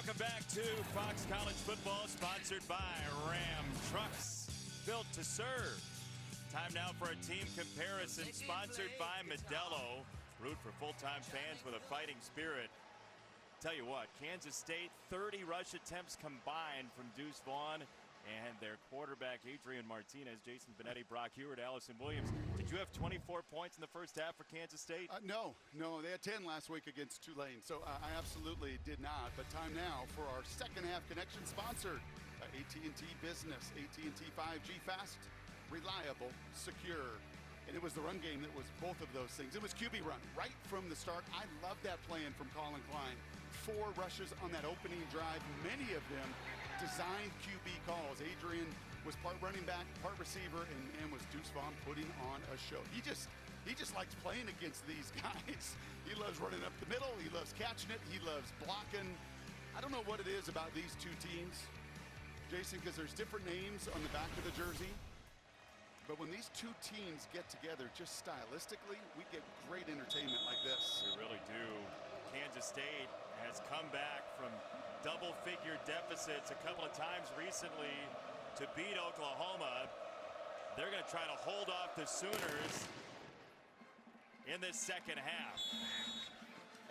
Welcome back to Fox College Football, sponsored by Ram Trucks, built to serve. Time now for a team comparison, sponsored by Modelo. Root for full-time fans with a fighting spirit. Tell you what, Kansas State, 30 rush attempts combined from Deuce Vaughn and their quarterback, Adrian Martinez. Jason Benetti, Brock Heward, Allison Williams. Did you have 24 points in the first half for Kansas State? No. They had 10 last week against Tulane, so I absolutely did not. But time now for our second half connection, sponsored by AT&T Business. AT&T 5G, fast, reliable, secure. And it was the run game that was both of those things. It was QB run right from the start. I love that plan from Colin Klein. 4 rushes on that opening drive, many of them designed QB calls. Adrian was part running back, part receiver, and was Deuce Vaughn putting on a show. He just likes playing against these guys. He loves running up the middle. He loves catching it. He loves blocking. I don't know what it is about these two teams, Jason, because there's different names on the back of the jersey. But when these two teams get together, just stylistically, we get great entertainment like this. We really do. Kansas State has come back from double-figure deficits a couple of times recently to beat Oklahoma. They're going to try to hold off the Sooners in this second half.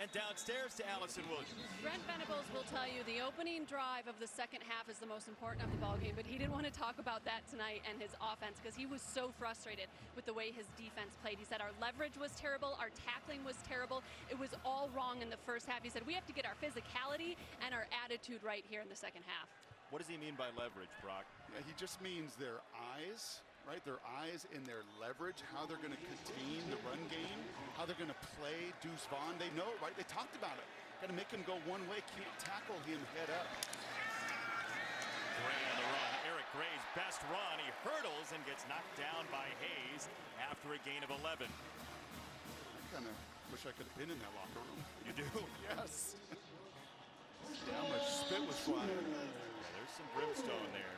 And downstairs to Allison Williams. Brent Venables will tell you the opening drive of the second half is the most important of the ballgame, but he didn't want to talk about that tonight and his offense because he was so frustrated with the way his defense played. He said our leverage was terrible, our tackling was terrible. It was all wrong in the first half. He said we have to get our physicality and our attitude right here in the second half. What does he mean by leverage, Brock? Yeah, he just means their eyes. Right, their eyes and their leverage, how they're going to contain the run game, how they're going to play Deuce Vaughn. They know, right? They talked about it. Got to make him go one way, can't tackle him head up. Gray on the run. Eric Gray's best run. He hurdles and gets knocked down by Hayes after a gain of 11. I kind of wish I could have been in that locker room. You do? Yes. How much spit was flying. Yeah, there's some brimstone there.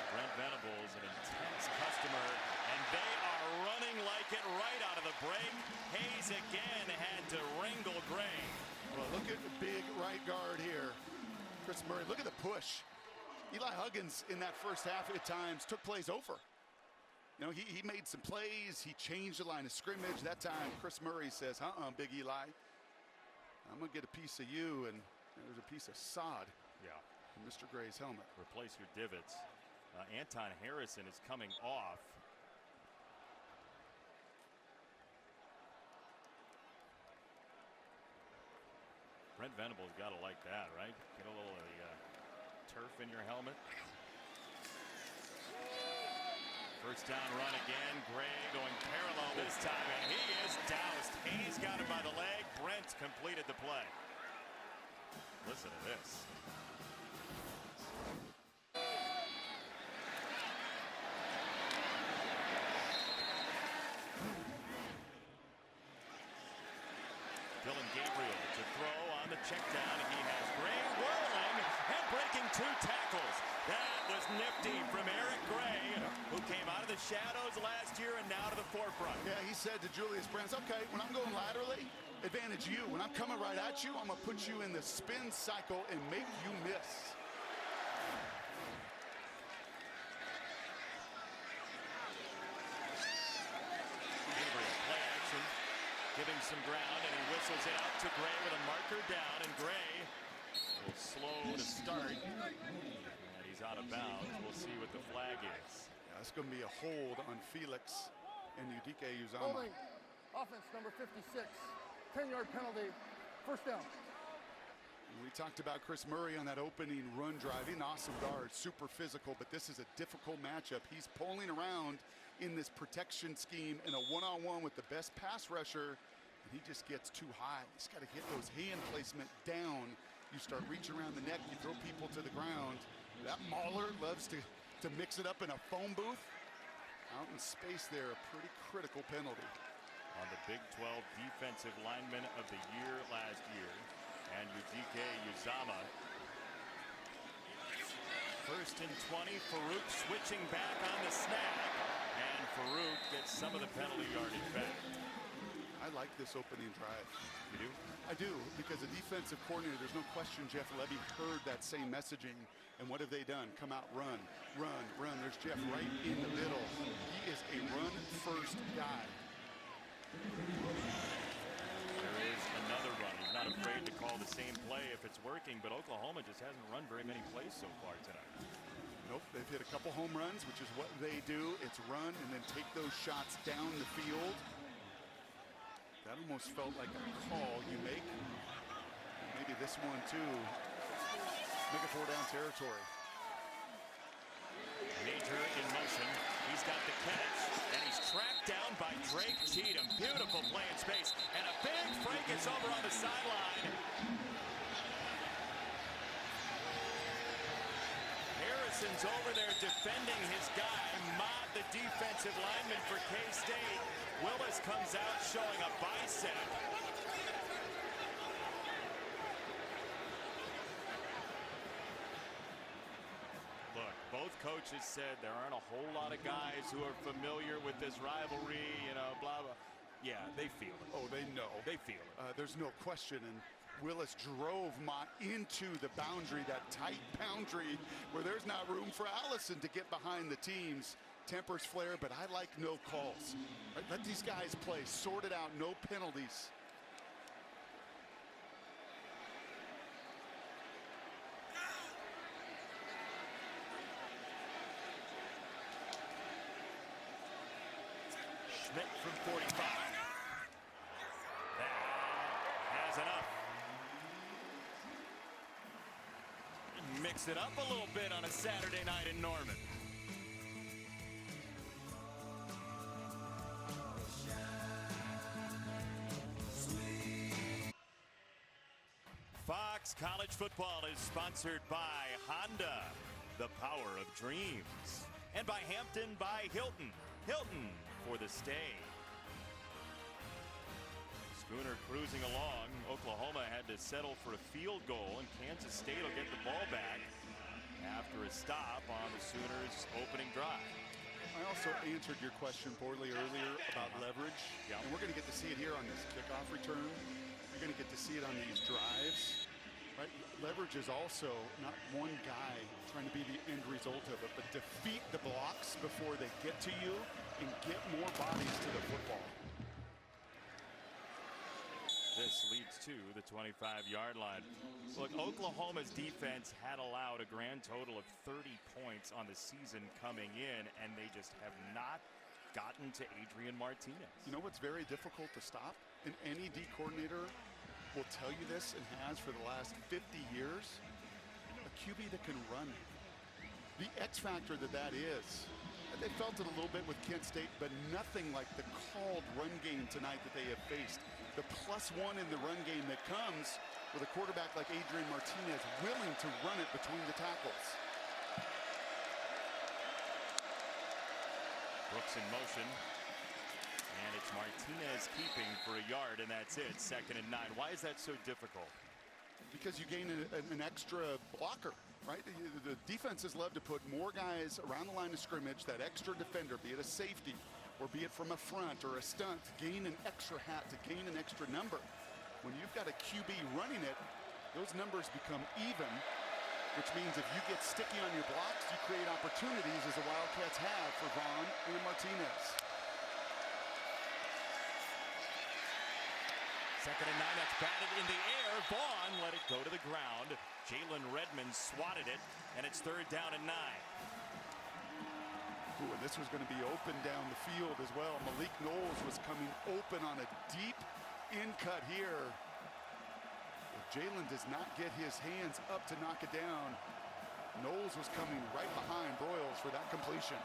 Brent Venables, an intense customer, and they are running like it right out of the break. Hayes again had to wrangle Gray. Well, look at the big right guard here. Chris Murray, look at the push. Eli Huggins in that first half at times took plays over. You know, he made some plays. He changed the line of scrimmage. That time, Chris Murray says, Big Eli, I'm going to get a piece of you, and there's a piece of sod in Mr. Gray's helmet. Replace your divots. Anton Harrison is coming off. Brent Venables got to like that, right? Get a little of the turf in your helmet. First down run again. Gray going parallel this time, and he is doused. Hayes got him by the leg. Brent completed the play. Listen to this. Dylan Gabriel to throw on the check down. He has Gray whirling and breaking 2 tackles. That was nifty from Eric Gray, who came out of the shadows last year and now to the forefront. Yeah, he said to Julius Brands, okay, when I'm going laterally, advantage you. When I'm coming right at you, I'm going to put you in the spin cycle and make you miss. Giving some ground, and he whistles it out to Gray with a marker down, and Gray will slow to start, and he's out of bounds. We'll see what the flag is. Yeah, it's going to be a hold on Felix and Udike Uzama. Holding, offense number 56, 10-yard penalty, first down. We talked about Chris Murray on that opening run drive. He's an awesome guard, super physical, but this is a difficult matchup. He's pulling around in this protection scheme in a one-on-one with the best pass rusher, and he just gets too high. He's got to get those hand placement down. You start reaching around the neck, you throw people to the ground. That Mauler loves to mix it up in a phone booth. Out in space there, a pretty critical penalty. On the Big 12 Defensive Lineman of the Year last year, and Udike Uzama. First and 20, Farouk switching back on the snap, and Farouk gets some of the penalty yardage back. I like this opening drive. You do? I do, because the defensive coordinator, there's no question Jeff Levy heard that same messaging. And what have they done? Come out, run, run, run. There's Jeff right in the middle. He is a run-first guy. There is another run. He's not afraid to call the same play if it's working, but Oklahoma just hasn't run very many plays so far tonight. Nope, they've hit a couple home runs, which is what they do. It's run and then take those shots down the field. That almost felt like a call you make. Maybe this one too. Make it 4 down territory. Major in motion. He's got the catch, and he's tracked down by Drake Cheatham. Beautiful play in space, and a big break is over on the sideline. Harrison's over there defending his guy. Mott, the defensive lineman for K-State. Willis comes out showing a bicep. Look, both coaches said there aren't a whole lot of guys who are familiar with this rivalry, you know, blah, blah. Yeah, they feel it. Oh, they know. They feel it. There's no question. And Willis drove Mott into the boundary, that tight boundary where there's not room for Allison to get behind the teams. Tempers flare, but I like no calls. Right, let these guys play, sort it out, no penalties. Schmidt from 45. That has enough. Mix it up a little bit on a Saturday night in Norman. Fox College Football is sponsored by Honda, the power of dreams, and by Hampton by Hilton. Hilton for the stay. Schooner cruising along. Oklahoma had to settle for a field goal, and Kansas State will get the ball back after a stop on the Sooners' opening drive. I also answered your question poorly earlier about leverage. Yeah. And we're going to get to see it here on this kickoff return. You're going to get to see it on these drives. Right? Leverage is also not one guy trying to be the end result of it, but defeat the blocks before they get to you and get more bodies to the football. This leads to the 25-yard line. Look, Oklahoma's defense had allowed a grand total of 30 points on the season coming in, and they just have not gotten to Adrian Martinez. You know what's very difficult to stop? And any D coordinator will tell you this and has for the last 50 years. A QB that can run. The X factor that is. They felt it a little bit with Kent State, but nothing like the called run game tonight that they have faced. The +1 in the run game that comes with a quarterback like Adrian Martinez willing to run it between the tackles. Brooks in motion. And it's Martinez keeping for a yard, and that's it. 2nd and 9. Why is that so difficult? Because you gain an extra blocker, right? The defenses love to put more guys around the line of scrimmage, that extra defender, be it a safety or be it from a front or a stunt, gain an extra hat to gain an extra number. When you've got a QB running it, those numbers become even, which means if you get sticky on your blocks, you create opportunities as the Wildcats have for Vaughn and Martinez. 2nd and 9, that's batted in the air. Vaughn let it go to the ground. Jalen Redmond swatted it, and it's 3rd down and 9. Ooh, and this was going to be open down the field as well. Malik Knowles was coming open on a deep in cut here. If Jalen does not get his hands up to knock it down, Knowles was coming right behind Broyles for that completion.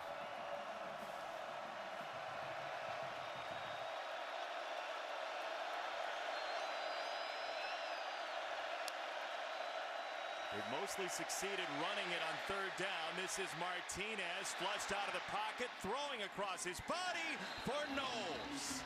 They've mostly succeeded running it on 3rd down. This is Martinez flushed out of the pocket, throwing across his body for Knowles.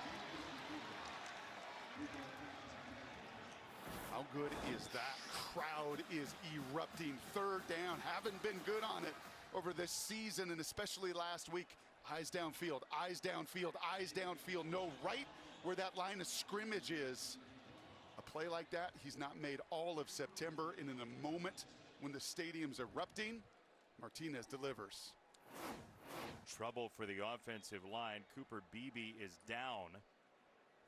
How good is that? Crowd is erupting. 3rd down. Haven't been good on it over this season, and especially last week. Eyes downfield, eyes downfield, eyes downfield. No, right where that line of scrimmage is. A play like that, he's not made all of September, and in a moment when the stadium's erupting, Martinez delivers. Trouble for the offensive line. Cooper Beebe is down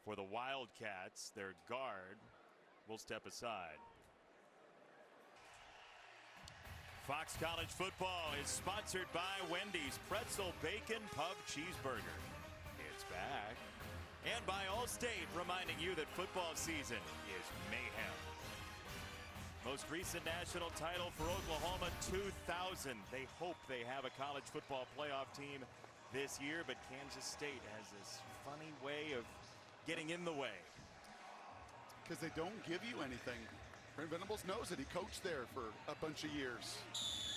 for the Wildcats. Their guard will step aside. Fox College Football is sponsored by Wendy's Pretzel Bacon Pub Cheeseburger. It's back. And by Allstate, reminding you that football season is mayhem. Most recent national title for Oklahoma, 2000. They hope they have a college football playoff team this year, but Kansas State has this funny way of getting in the way. Because they don't give you anything. Brent Venables knows it. He coached there for a bunch of years.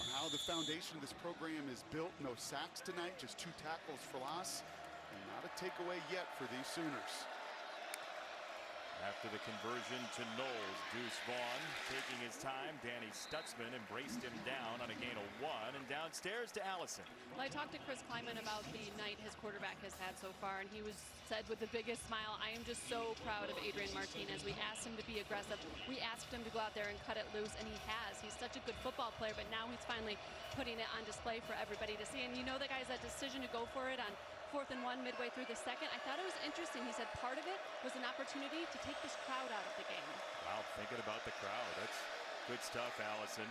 On how the foundation of this program is built. No sacks tonight, just 2 tackles for loss. And not a takeaway yet for these Sooners. After the conversion to Knowles, Deuce Vaughn taking his time. Danny Stutzman embraced him down on a gain of 1, and downstairs to Allison. Well, I talked to Chris Kleiman about the night his quarterback has had so far, and he said with the biggest smile, I am just so proud of Adrian Martinez. We asked him to be aggressive. We asked him to go out there and cut it loose, and he has. He's such a good football player, but now he's finally putting it on display for everybody to see. And you know, the guys, that decision to go for it on 4th and 1 midway through the second, I thought it was interesting. He said part of it was an opportunity to take this crowd out of the game. Wow, thinking about the crowd. That's good stuff, Allison.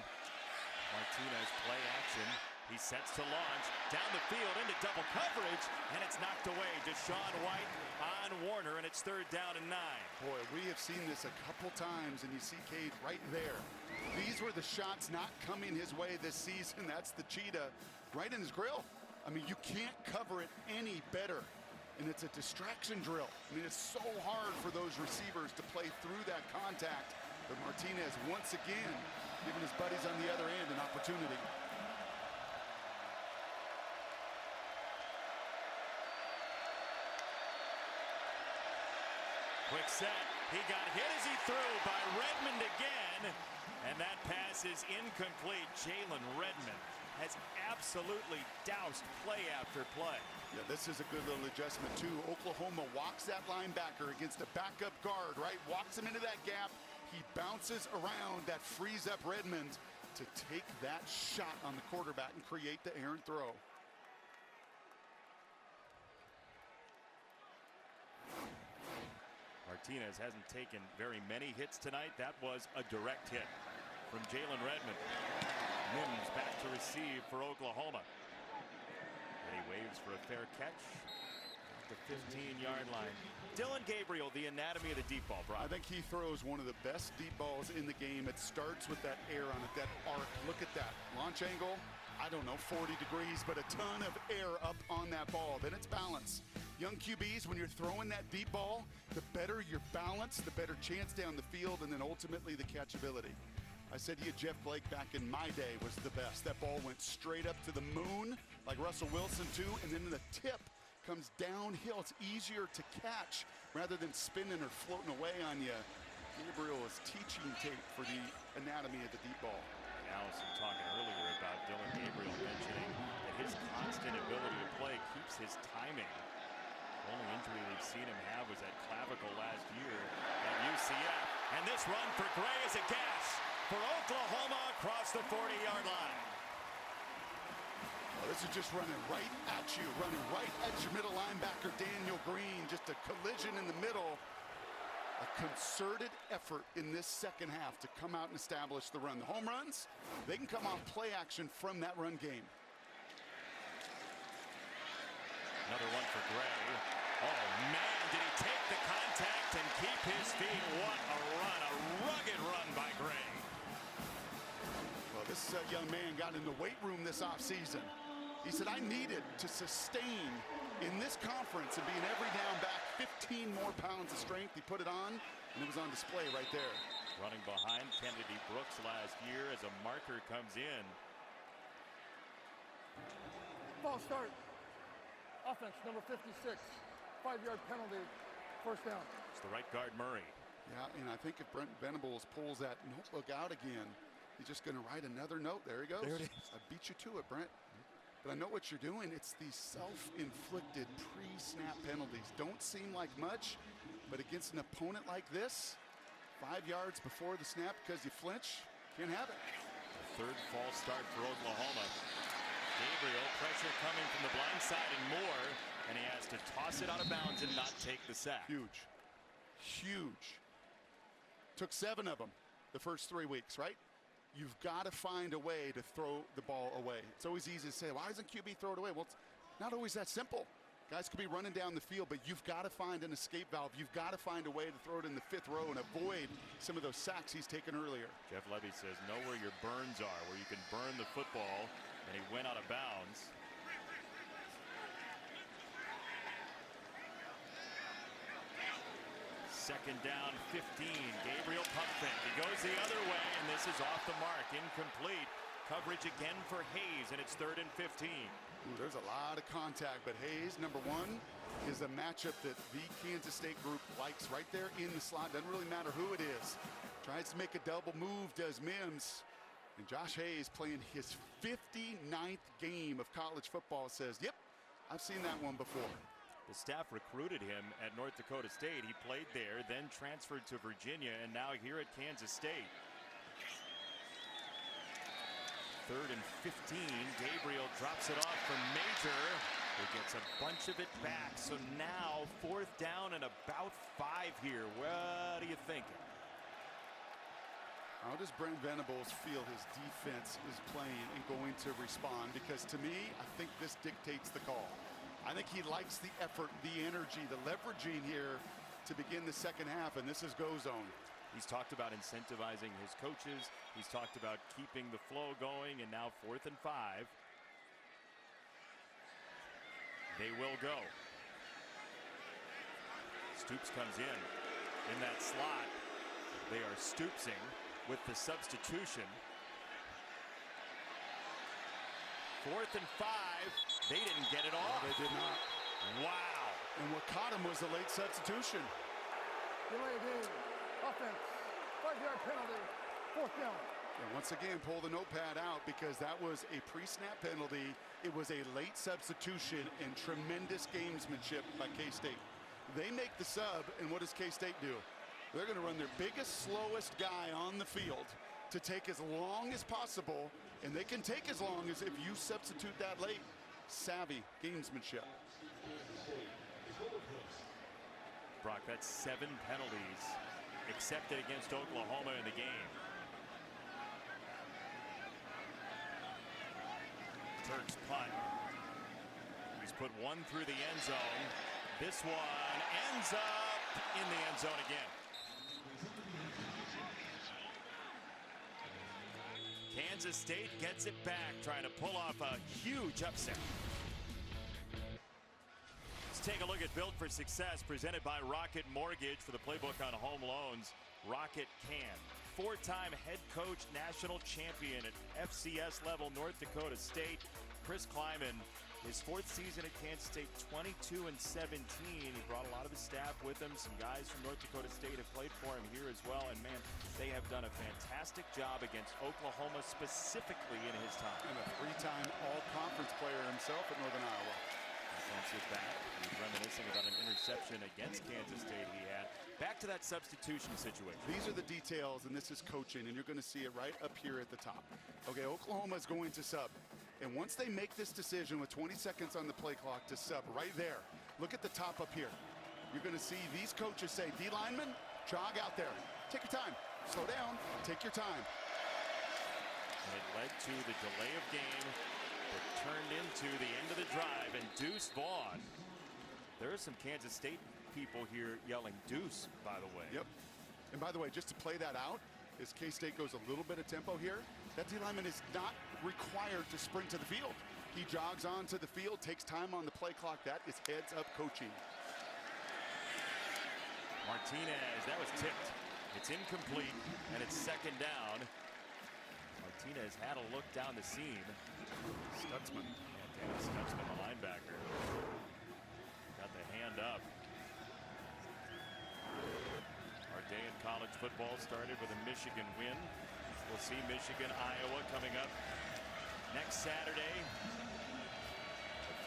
Martinez play action. He sets to launch down the field into double coverage, and it's knocked away. Deshaun White on Warner, and it's 3rd down and 9. Boy, we have seen this a couple times, and you see Cade right there. These were the shots not coming his way this season. That's the cheetah right in his grill. I mean, you can't cover it any better. And it's a distraction drill. I mean, it's so hard for those receivers to play through that contact. But Martinez, once again, giving his buddies on the other end an opportunity. Quick set. He got hit as he threw by Redmond again. And that pass is incomplete. Jalen Redmond has absolutely doused play after play. Yeah, this is a good little adjustment too. Oklahoma walks that linebacker against a backup guard, right? Walks him into that gap. He bounces around. That frees up Redmond to take that shot on the quarterback and create the errant throw. Martinez hasn't taken very many hits tonight. That was a direct hit from Jalen Redmond. Mims back to receive for Oklahoma. And he waves for a fair catch at the 15-yard line. Dylan Gabriel, the anatomy of the deep ball, Brock. I think he throws one of the best deep balls in the game. It starts with that air on it, that arc. Look at that. Launch angle, I don't know, 40 degrees, but a ton of air up on that ball. Then it's balance. Young QBs, when you're throwing that deep ball, the better your balance, the better chance down the field, and then ultimately the catchability. I said to you, Jeff Blake back in my day was the best. That ball went straight up to the moon, like Russell Wilson too, and then the tip comes downhill. It's easier to catch rather than spinning or floating away on you. Gabriel is teaching tape for the anatomy of the deep ball. Allison talking earlier about Dylan Gabriel, mentioning that his constant ability to play keeps his timing. The only injury they've seen him have was that clavicle last year at UCF. And this run for Gray is a gash for Oklahoma across the 40-yard line. Well, this is just running right at you, running right at your middle linebacker, Daniel Green. Just a collision in the middle. A concerted effort in this second half to come out and establish the run. The home runs, they can come off play action from that run game. Another one for Gray. Oh, man, did he take the contact and keep his feet? What a run, a rugged run by Gray. Well, this young man got in the weight room this offseason. He said, I needed to sustain in this conference and be an every down back, 15 more pounds of strength. He put it on, and it was on display right there. Running behind Kennedy Brooks last year as a marker comes in. Ball start. Offense, number 56. 5-yard penalty, 1st down. It's the right guard, Murray. Yeah, and I think if Brent Venables pulls that notebook out again, he's just going to write another note. There he goes. There it is. I beat you to it, Brent. But I know what you're doing. It's these self-inflicted pre-snap penalties. Don't seem like much, but against an opponent like this, 5 yards before the snap because you flinch, can't have it. Third false start for Oklahoma. Gabriel, pressure coming from the blind side and more, and he has to toss it out of bounds and not take the sack. Huge. Huge. Took 7 of them the first 3 weeks, right? You've got to find a way to throw the ball away. It's always easy to say, why doesn't QB throw it away? Well, it's not always that simple. Guys could be running down the field, but you've got to find an escape valve. You've got to find a way to throw it in the 5th row and avoid some of those sacks he's taken earlier. Jeff Levy says, know where your burns are, where you can burn the football, and he went out of bounds. Second down, 15. Gabriel pump fake. He goes the other way, and this is off the mark. Incomplete. Coverage again for Hayes, and it's 3rd and 15. Ooh, there's a lot of contact, but Hayes, number 1, is a matchup that the Kansas State group likes right there in the slot. Doesn't really matter who it is. Tries to make a double move, does Mims. And Josh Hayes, playing his 59th game of college football, says, yep, I've seen that one before. The staff recruited him at North Dakota State. He played there, then transferred to Virginia, and now here at Kansas State. 3rd and 15. Gabriel drops it off for Major, who gets a bunch of it back. So now 4th down and about 5 here. What are you thinking? How does Brent Venables feel his defense is playing and going to respond? Because to me, I think this dictates the call. I think he likes the effort, the energy, the leveraging here to begin the second half, and this is go zone. He's talked about incentivizing his coaches. He's talked about keeping the flow going, and now 4th and 5. They will go. Stoops comes in that slot. They are Stoopsing with the substitution. 4th and 5. They didn't get it off. No, they did not. Wow. And what caught him was a late substitution. Delay game. Offense. 5-yard penalty. 4th down. And once again, pull the notepad out because that was a pre-snap penalty. It was a late substitution and tremendous gamesmanship by K-State. They make the sub, and what does K-State do? They're going to run their biggest, slowest guy on the field to take as long as possible, and they can take as long as if you substitute that late. Savvy gamesmanship. Brock, that's 7 penalties accepted against Oklahoma in the game. Turks punt. He's put one through the end zone. This one ends up in the end zone again. Kansas State gets it back, trying to pull off a huge upset. Let's take a look at Built for Success, presented by Rocket Mortgage. For the playbook on home loans, Rocket can. 4-time head coach, national champion at FCS level, North Dakota State. Chris Kleiman, his 4th season at Kansas State, 22-17. He brought a lot of his staff with him. Some guys from North Dakota State have played for him here as well. And man, they have done a fantastic job against Oklahoma specifically in his time. And a 3-time all-conference player himself at Northern Iowa. Defensive back. He's reminiscing about an interception against Kansas State he had. Back to that substitution situation. These are the details, and this is coaching, and you're going to see it right up here at the top. Okay, Oklahoma is going to sub. And once they make this decision with 20 seconds on the play clock to sub right there, look at the top up here. You're going to see these coaches say, D lineman, jog out there. Take your time. Slow down. Take your time. And it led to the delay of game that turned into the end of the drive. And Deuce Vaughn. There are some Kansas State people here yelling Deuce, by the way. Yep. And by the way, just to play that out, as K-State goes a little bit of tempo here, that D lineman is not required to sprint to the field. He jogs onto the field, takes time on the play clock. That is heads-up coaching. Martinez, that was tipped. It's incomplete, and it's 2nd down. Martinez had a look down the seam. Stutzman. Montana Stutzman, the linebacker. Got the hand up. Our day in college football started with a Michigan win. We'll see Michigan, Iowa coming up next Saturday.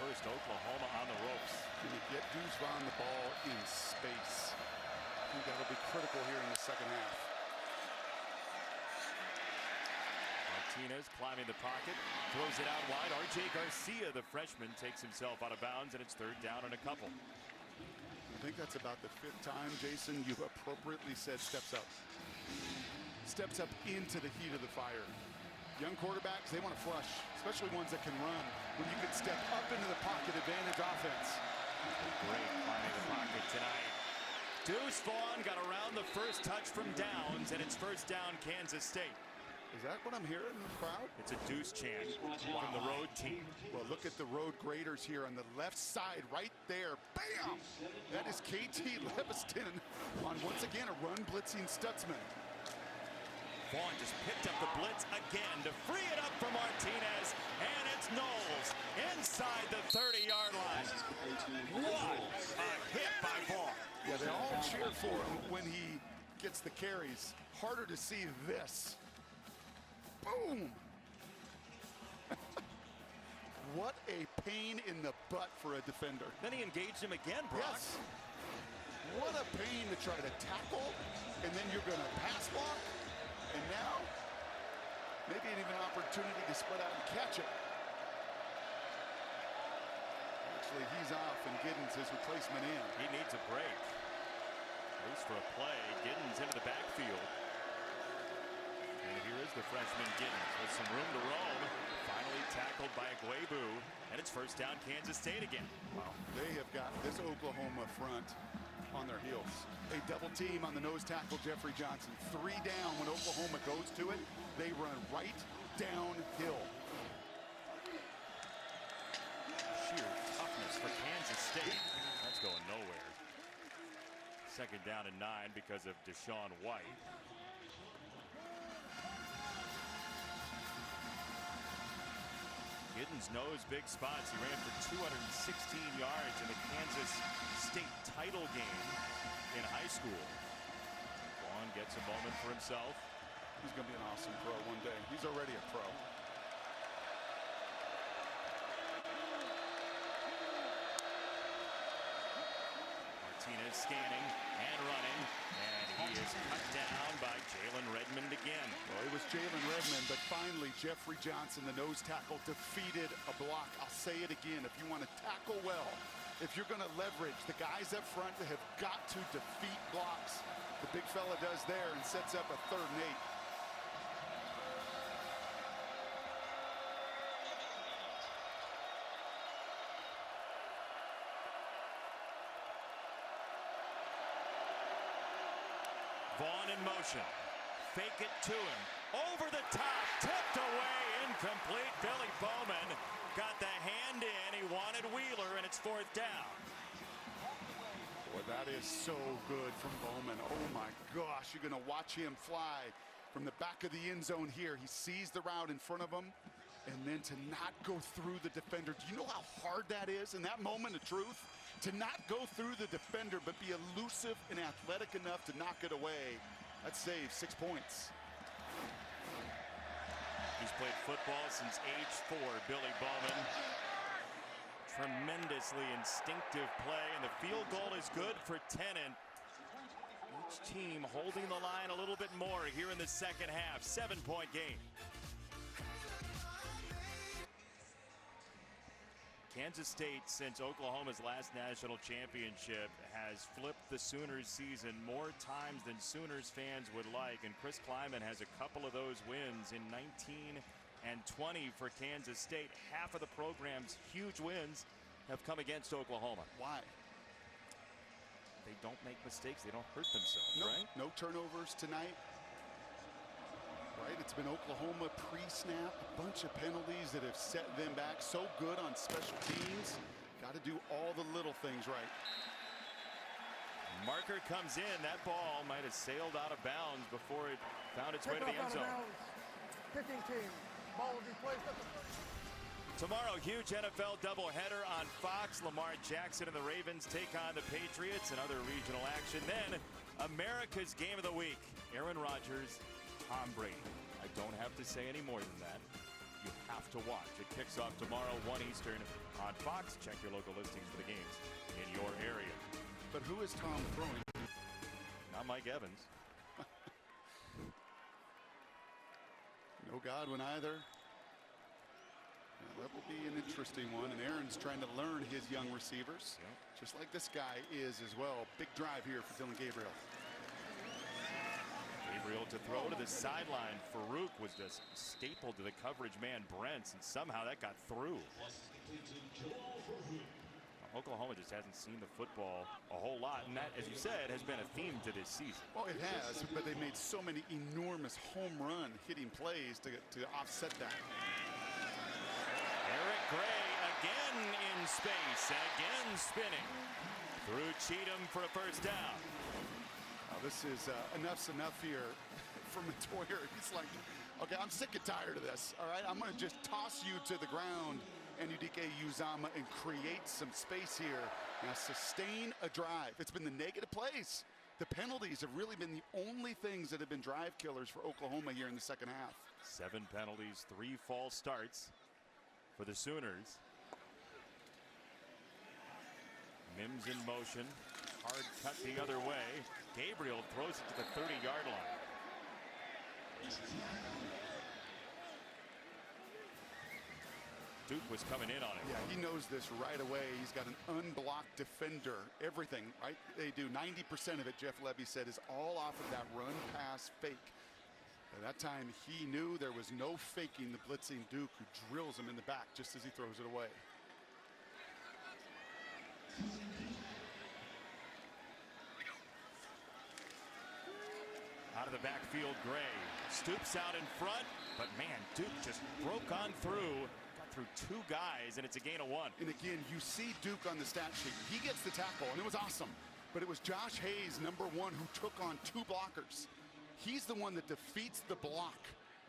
first. Oklahoma on the ropes. Can you get Deuce Vaughn the ball in space? I think that'll be critical here in the second half. Martinez climbing the pocket, throws it out wide. R.J. Garcia, the freshman, takes himself out of bounds, and it's third down and a couple. I think that's about the 5th time, Jason, you've appropriately said steps up. Steps up into the heat of the fire. Young quarterbacks, they want to flush, especially ones that can run. When you can step up into the pocket, advantage offense. Great climbing the pocket tonight. Deuce Vaughn got around the first touch from downs, and it's first down Kansas State. Is that what I'm hearing in the crowd? It's a Deuce chant from the road team. Well, look at the road graders here on the left side right there. Bam! That is KT Leviston on, once again, a run blitzing Stutzman. Vaughn just picked up the blitz again to free it up for Martinez, and it's Knowles inside the 30-yard line. What a hit by Vaughn. Yeah, they all cheer for him when he gets the carries. Harder to see this. Boom! What a pain in the butt for a defender. Then he engaged him again, Brock. Yes. What a pain to try to tackle, and then you're going to pass block, and now maybe even an opportunity to spread out and catch it. Actually, he's off, and Giddens, his replacement, in. He needs a break. Loose for a play. Giddens into the backfield. And here is the freshman Giddens with some room to roam. Finally tackled by Aguebu, and it's first down Kansas State again. Wow, they have got this Oklahoma front on their heels. A double team on the nose tackle, Jeffrey Johnson. 3 down when Oklahoma goes to it. They run right downhill. Sheer toughness for Kansas State. That's going nowhere. Second down and 9 because of Deshaun White. Giddens knows big spots. He ran for 216 yards in the Kansas State title game in high school. Vaughn gets a moment for himself. He's going to be an awesome pro one day. He's already a pro. Martinez scanning and running, and he is cut down by Jalen Redmond again. Well, it was Jalen Redmond, but finally Jeffrey Johnson, the nose tackle, defeated a block. I'll say it again. If you want to tackle well, if you're going to leverage, the guys up front have got to defeat blocks. The big fella does there and sets up a 3rd and 8. Vaughn in motion. Fake it to him. Over the top. Tipped away. Incomplete. Billy Bowman got the hand in. He wanted Wheeler, and it's 4th down. Boy, that is so good from Bowman. Oh, my gosh. You're going to watch him fly from the back of the end zone here. He sees the route in front of him, and then to not go through the defender. Do you know how hard that is in that moment of truth? To not go through the defender, but be elusive and athletic enough to knock it away. That saves 6 points. He's played football since age 4, Billy Bowman. Tremendously instinctive play, and the field goal is good for Tennant. Each team holding the line a little bit more here in the second half. 7-point game. Kansas State, since Oklahoma's last national championship, has flipped the Sooners season more times than Sooners fans would like. And Chris Kleiman has a couple of those wins in 19 and 20 for Kansas State. Half of the program's huge wins have come against Oklahoma. Why? They don't make mistakes. They don't hurt themselves, right? No turnovers tonight. Right, it's been Oklahoma pre-snap, a bunch of penalties that have set them back. So good on special teams. Got to do all the little things right. Marker comes in. That ball might have sailed out of bounds before it found its way to the end zone. Kicking team. Ball will be placed at the... Tomorrow, huge NFL doubleheader on Fox. Lamar Jackson and the Ravens take on the Patriots and other regional action. Then, America's Game of the Week. Aaron Rodgers, Tom Brady. I don't have to say any more than that. you have to watch. It kicks off tomorrow, 1 Eastern on Fox. Check your local listings for the games in your area. But who is Tom throwing? Not Mike Evans. No Godwin either. That will be an interesting one. And Aaron's trying to learn his young receivers, just like this guy is as well. Big drive here for Dylan Gabriel. Gabriel to throw to the sideline. Farouk was just stapled to the coverage man Brents, and somehow that got through. Oklahoma just hasn't seen the football a whole lot, and that, as you said, has been a theme to this season. Well, it has, but they made so many enormous home run hitting plays to offset that. Eric Gray again in space, again spinning through Cheatham for a first down. This is enough's enough here for Metoyer. He's like, okay, I'm sick and tired of this. All right, I'm going to just toss you to the ground, and Udike Uzama, and create some space here. Now sustain a drive. It's been the negative plays. The penalties have really been the only things that have been drive killers for Oklahoma here in the second half. 7 penalties, 3 false starts for the Sooners. Mims in motion. Hard cut the other way. Gabriel throws it to the 30-yard line. Duke was coming in on it. Yeah, he knows this right away. He's got an unblocked defender. Everything, right? They do 90% of it, Jeff Levy said, is all off of that run pass fake. At that time, he knew there was no faking the blitzing Duke, who drills him in the back just as he throws it away. Out of the backfield, Gray stoops out in front, but man, Duke just broke on through, got through 2 guys, and it's a gain of 1. And again, you see Duke on the stat sheet. He gets the tackle, and it was awesome. But it was Josh Hayes, #1, who took on 2 blockers. He's the one that defeats the block,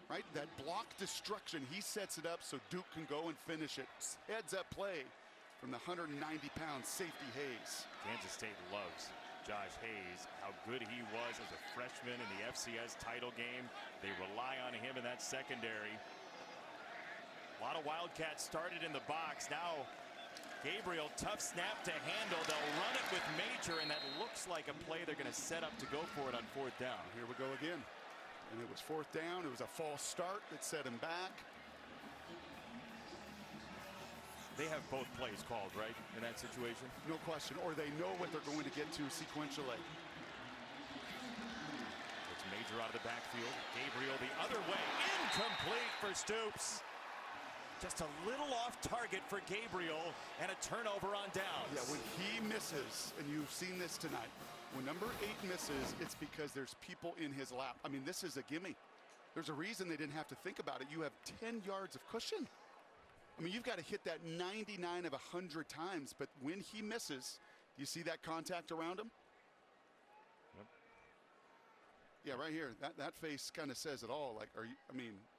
right? That block destruction, he sets it up so Duke can go and finish it. Heads-up play from the 190-pound safety Hayes. Kansas State loves Josh Hayes, how good he was as a freshman in the FCS title game. They rely on him in that secondary. A lot of Wildcats started in the box. Now Gabriel, tough snap to handle. They'll run it with Major, and that looks like a play they're going to set up to go for it on 4th down. Here we go again. And it was 4th down. It was a false start that set him back. They have both plays called, right, in that situation? No question. Or they know what they're going to get to sequentially. It's Major out of the backfield. Gabriel the other way. Incomplete for Stoops. Just a little off target for Gabriel, and a turnover on downs. Yeah, when he misses, and you've seen this tonight, when #8 misses, it's because there's people in his lap. I mean, this is a gimme. There's a reason they didn't have to think about it. You have 10 yards of cushion. I mean, you've got to hit that 99 of 100 times, but when he misses, you see that contact around him? Yep. Yeah, right here. That face kind of says it all. Like,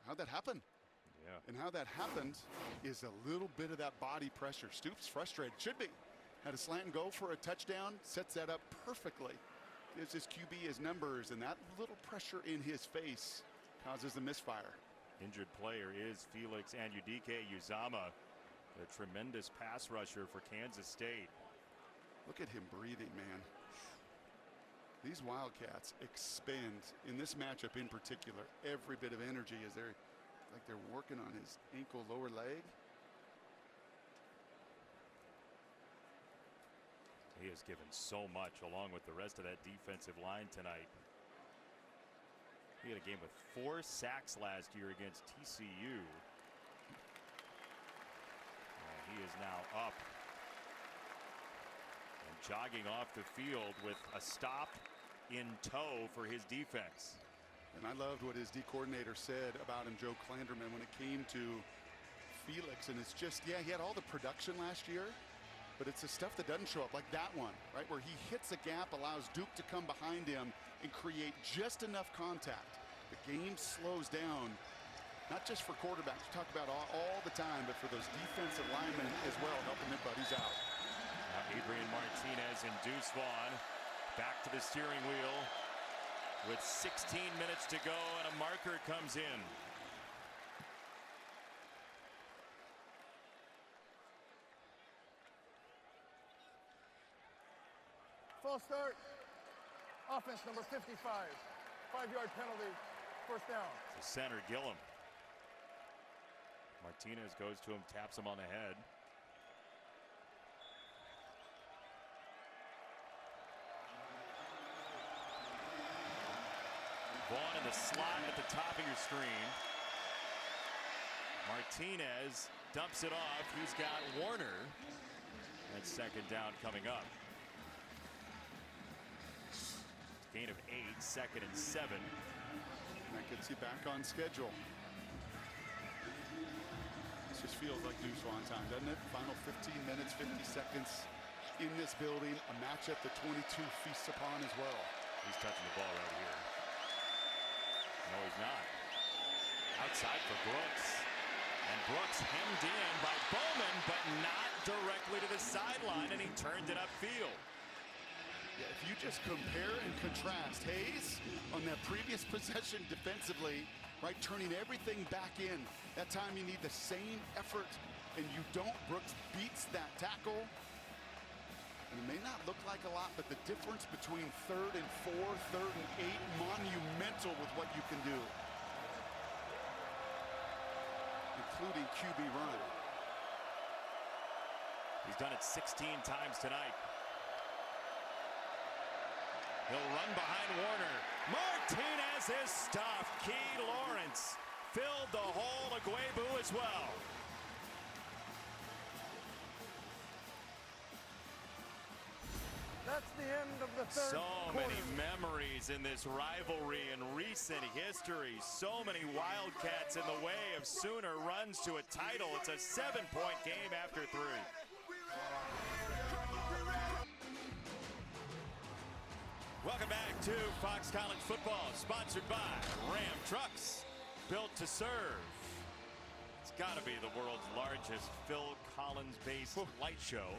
how'd that happen? Yeah. And how that happened is a little bit of that body pressure. Stoops frustrated, should be. Had a slant and go for a touchdown, sets that up perfectly. Gives his QB his numbers, and that little pressure in his face causes the misfire. Injured player is Felix and Udike Uzama, a tremendous pass rusher for Kansas State. Look at him breathing, man. These Wildcats expend, in this matchup in particular, every bit of energy as they're working on his ankle, lower leg. He has given so much along with the rest of that defensive line tonight. He had a game with 4 sacks last year against TCU. And he is now up and jogging off the field with a stop in tow for his defense. And I loved what his D coordinator said about him, Joe Klanderman, when it came to Felix. And it's just, yeah, he had all the production last year, but it's the stuff that doesn't show up, like that one, right? Where he hits a gap, allows Duke to come behind him and create just enough contact. The game slows down, not just for quarterbacks, we talk about all the time, but for those defensive linemen as well, helping their buddies out. Adrian Martinez and Deuce Vaughn back to the steering wheel with 16 minutes to go, and a marker comes in. False start. Offense number 55. 5-yard penalty. First down. The center, Gillum. Martinez goes to him, taps him on the head. Vaughn in the slot at the top of your screen. Martinez dumps it off. He's got Warner. That's second down coming up. Gain of 8, 2nd and 7. That gets you back on schedule. This just feels like Deuce Vaughn time, doesn't it? Final 15 minutes, 50 seconds in this building. A match at the 22 feasts upon as well. He's touching the ball right here. No, he's not. Outside for Brooks. And Brooks hemmed in by Bowman, but not directly to the sideline, and he turned it upfield. Yeah, if you just compare and contrast Hayes on that previous possession defensively, right, turning everything back in. That time you need the same effort, and you don't. Brooks beats that tackle. And it may not look like a lot, but the difference between 3rd and 4, 3rd and 8, monumental with what you can do, including QB run. He's done it 16 times tonight. He'll run behind Warner. Martinez is stuffed. Key Lawrence filled the hole. Aguebu as well. That's the end of the third So quarter. many memories in this rivalry in recent history. So many Wildcats in the way of Sooner runs to a title. It's a 7-point game after 3. Welcome back to Fox College Football, sponsored by Ram Trucks, built to serve. It's got to be the world's largest Phil Collins-based light show.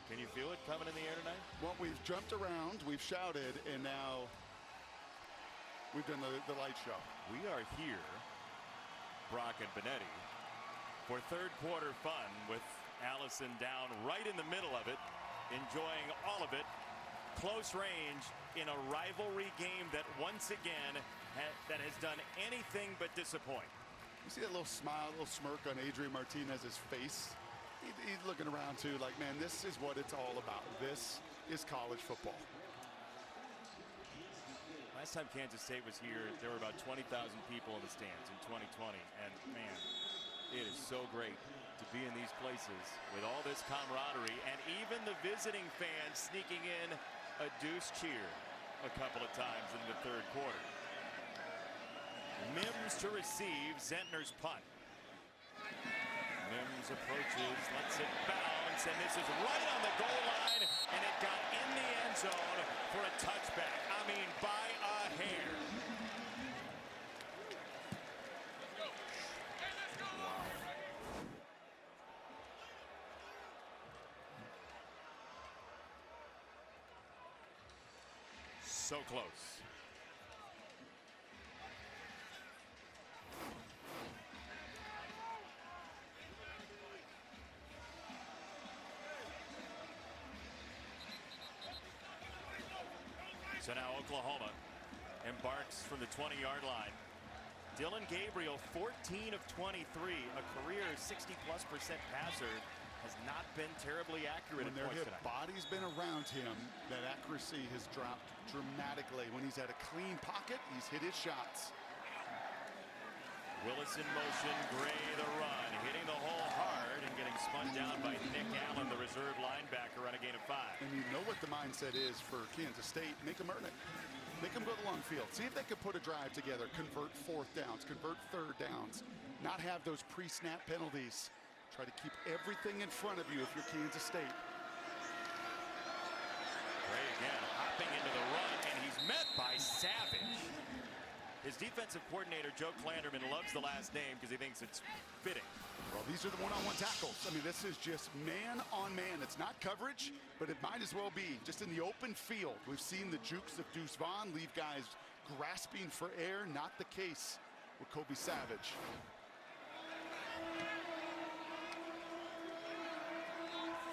Can you feel it coming in the air tonight? Well, we've jumped around, we've shouted, and now we've done the light show. We are here, Brock and Benetti, for third quarter fun with Allison down right in the middle of it, enjoying all of it, close range in a rivalry game that once again that has done anything but disappoint. You see that little smile, little smirk on Adrian Martinez's face? He's looking around too like, man, this is what it's all about. This is college football. Last time Kansas State was here, there were about 20,000 people in the stands in 2020, and man, it is so great to be in these places with all this camaraderie, and even the visiting fans sneaking in a Deuce cheer a couple of times in the third quarter. Mims to receive Zentner's punt. Mims approaches, lets it bounce, and this is right on the goal line, and it got in the end zone for a touchback. I mean, by a hair. So close. So now Oklahoma embarks from the 20-yard line. Dylan Gabriel, 14 of 23, a career 60+% passer, has not been terribly accurate When at their points hip tonight. body's been around him, that accuracy has dropped dramatically. When he's had a clean pocket, he's hit his shots. Willis in motion, Gray the run, hitting the hole hard and getting spun down by Nick Allen, the reserve linebacker, on a gain of 5. And you know what the mindset is for Kansas State. Make them earn it. Make them go the long field. See if they can put a drive together, convert 4th downs, convert 3rd downs, not have those pre-snap penalties. Try to keep everything in front of you if you're Kansas State. Gray again, hopping into the run, and he's met by Savage. His defensive coordinator, Joe Klanderman, loves the last name because he thinks it's fitting. Well, these are the one-on-one tackles. I mean, this is just man-on-man. It's not coverage, but it might as well be just in the open field. We've seen the jukes of Deuce Vaughn leave guys grasping for air. Not the case with Kobe Savage.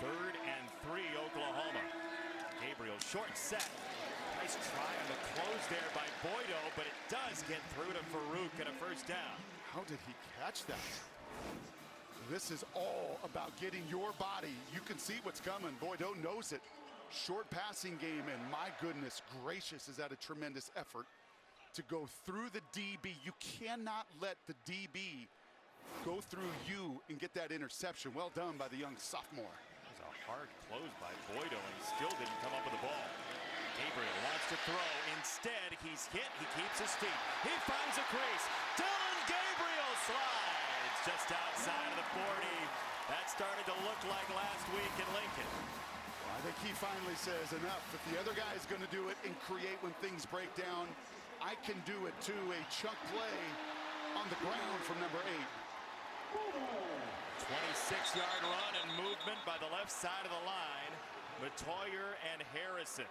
Third and Oklahoma. Gabriel short set. Nice try on the close there by Boydo, but it does get through to Farouk and a first down. How did he catch that? This is all about getting your body. You can see what's coming. Boydo knows it. Short passing game, and my goodness gracious, is that a tremendous effort to go through the DB. You cannot let the DB go through you and get that interception. Well done by the young sophomore. It was a hard close by Boydo, and he still didn't come up with the ball. Gabriel wants to throw. Instead, he's hit. He keeps his feet. He finds a crease. Dylan Gabriel slides just outside of the 40. That started to look like last week in Lincoln. Well, I think he finally says enough. If the other guy is going to do it and create when things break down, I can do it too. A chunk play on the ground from number 8. 26-yard run and movement by the left side of the line. Matoyer and Harrison.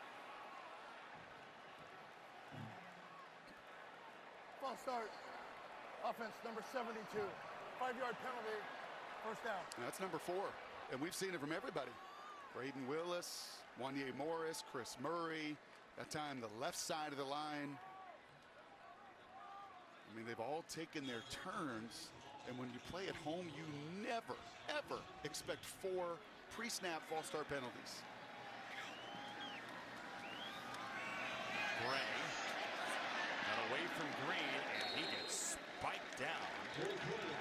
False start. Offense number 72. 5-yard penalty. First down. That's number 4. And we've seen it from everybody. Braden Willis, Wanye Morris, Chris Murray. That time the left side of the line. I mean, they've all taken their turns. And when you play at home, you never, ever expect 4 pre-snap false start penalties. Gray got away from Green, and he gets spiked down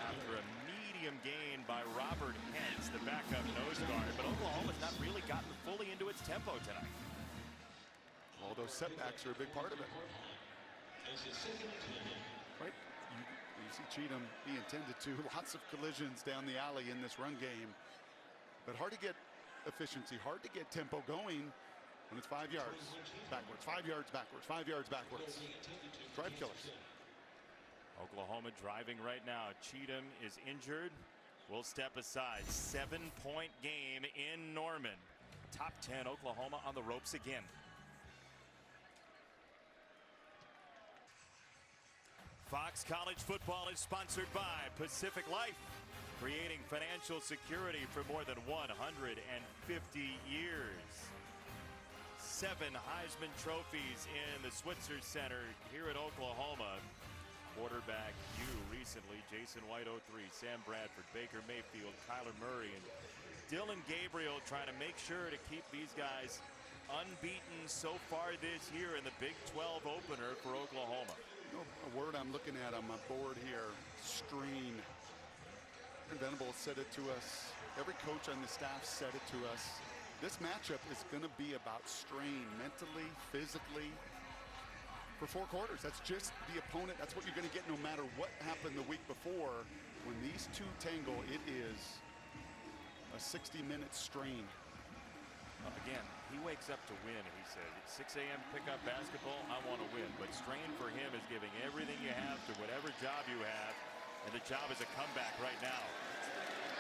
after a medium gain by Robert Hentz, the backup nose guard. But Oklahoma's not really gotten fully into its tempo tonight. All those setbacks are a big part of it. Right? You see Cheatham being tended to. Lots of collisions down the alley in this run game. But hard to get efficiency, hard to get tempo going when it's 5 yards backwards, 5 yards backwards, 5 yards backwards. Drive killers. Oklahoma driving right now. Cheatham is injured. We'll step aside. 7-point game in Norman. Top 10 Oklahoma on the ropes again. Fox College Football is sponsored by Pacific Life, creating financial security for more than 150 years. 7 Heisman trophies in the Switzer Center here at Oklahoma. Quarterback U recently, Jason White 03, Sam Bradford, Baker Mayfield, Kyler Murray, and Dylan Gabriel trying to make sure to keep these guys unbeaten so far this year in the Big 12 opener for Oklahoma. A word I'm looking at on my board here, strain. Venables said it to us. Every coach on the staff said it to us. This matchup is going to be about strain, mentally, physically, for 4 quarters. That's just the opponent. That's what you're going to get no matter what happened the week before. When these two tangle, it is a 60-minute strain. Again, he wakes up to win. He said, "It's 6 a.m. pickup basketball. I want to win." But strain for him is giving everything you have to whatever job you have, and the job is a comeback right now.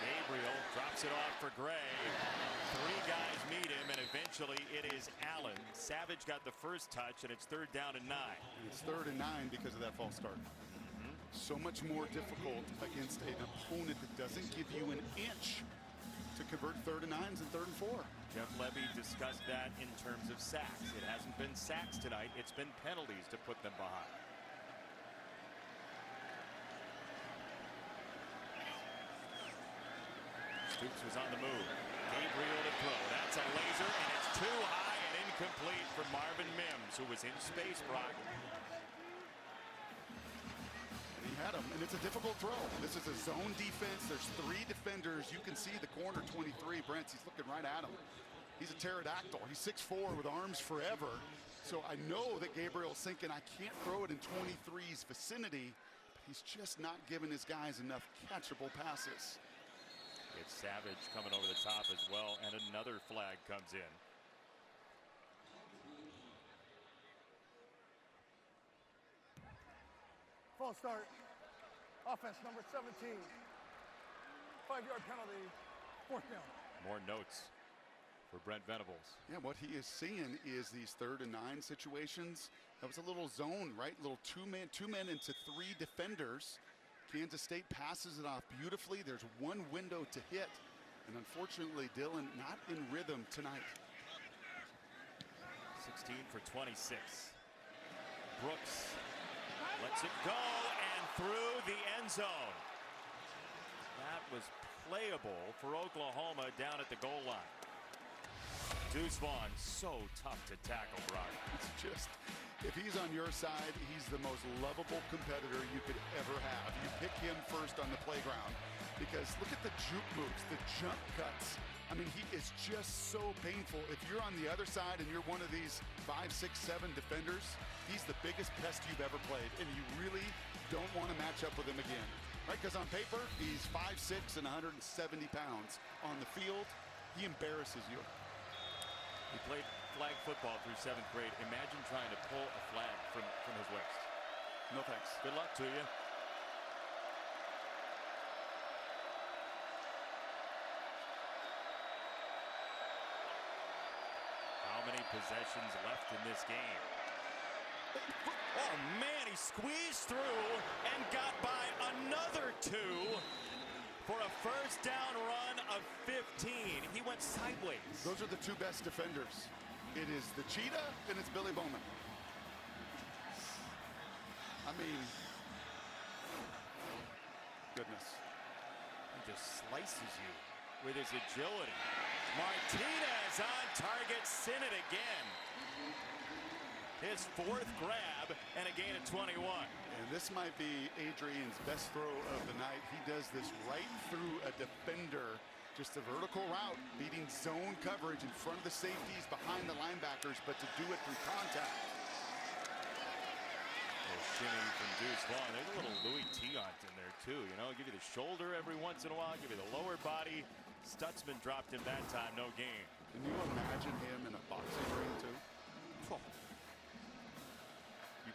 Gabriel drops it off for Gray. 3 guys meet him, and eventually it is Allen. Savage got the first touch, and it's 3rd down and 9. It's 3rd and 9 because of that false start. So much more difficult against an opponent that doesn't give you an inch to convert 3rd and 9s and 3rd and 4. Jeff Levy discussed that in terms of sacks. It hasn't been sacks tonight. It's been penalties to put them behind. Stoops was on the move. Gabriel to throw. That's a laser, and it's too high and incomplete for Marvin Mims, who was in space, Brock. He had him, and it's a difficult throw. This is a zone defense. There's 3 defenders. You can see the corner 23, Brent. He's looking right at him. He's a pterodactyl. He's 6'4" with arms forever. So I know that Gabriel's thinking, I can't throw it in 23's vicinity, but he's just not giving his guys enough catchable passes. It's Savage coming over the top as well, and another flag comes in. False start. Offense number 17. 5-yard penalty. 4th down. More notes for Brent Venables. Yeah, what he is seeing is these 3rd and 9 situations. That was a little zone, right? Little two men into 3 defenders. Kansas State passes it off beautifully. There's 1 window to hit. And unfortunately, Dillon not in rhythm tonight. 16 for 26. Brooks lets it go and through the end zone. That was playable for Oklahoma down at the goal line. Deuce Vaughn, so tough to tackle, Brock. It's just, if he's on your side, he's the most lovable competitor you could ever have. You pick him first on the playground because look at the juke moves, the jump cuts. I mean, he is just so painful. If you're on the other side and you're one of these 5, 6, 7 defenders, he's the biggest pest you've ever played, and you really don't want to match up with him again. Right, because on paper, he's 5'6" and 170 pounds. On the field, he embarrasses you. He played flag football through 7th grade. Imagine trying to pull a flag from his waist. No thanks. Good luck to you. How many possessions left in this game? Oh man, he squeezed through and got by another 2 for a first down run of 15. He went sideways. Those are the 2 best defenders. It is the Cheetah and it's Billy Bowman. I mean, goodness. He just slices you with his agility. Martinez on target, sin it again. His 4th grab and a gain of 21. And this might be Adrian's best throw of the night. He does this right through a defender. Just a vertical route, beating zone coverage in front of the safeties, behind the linebackers, but to do it through contact. Shimmy from Deuce Vaughn. There's a little Louis Tiant in there too. You know, give you the shoulder every once in a while, give you the lower body. Stutzman dropped him that time, no gain. Can you imagine him in a boxing ring too? Oh.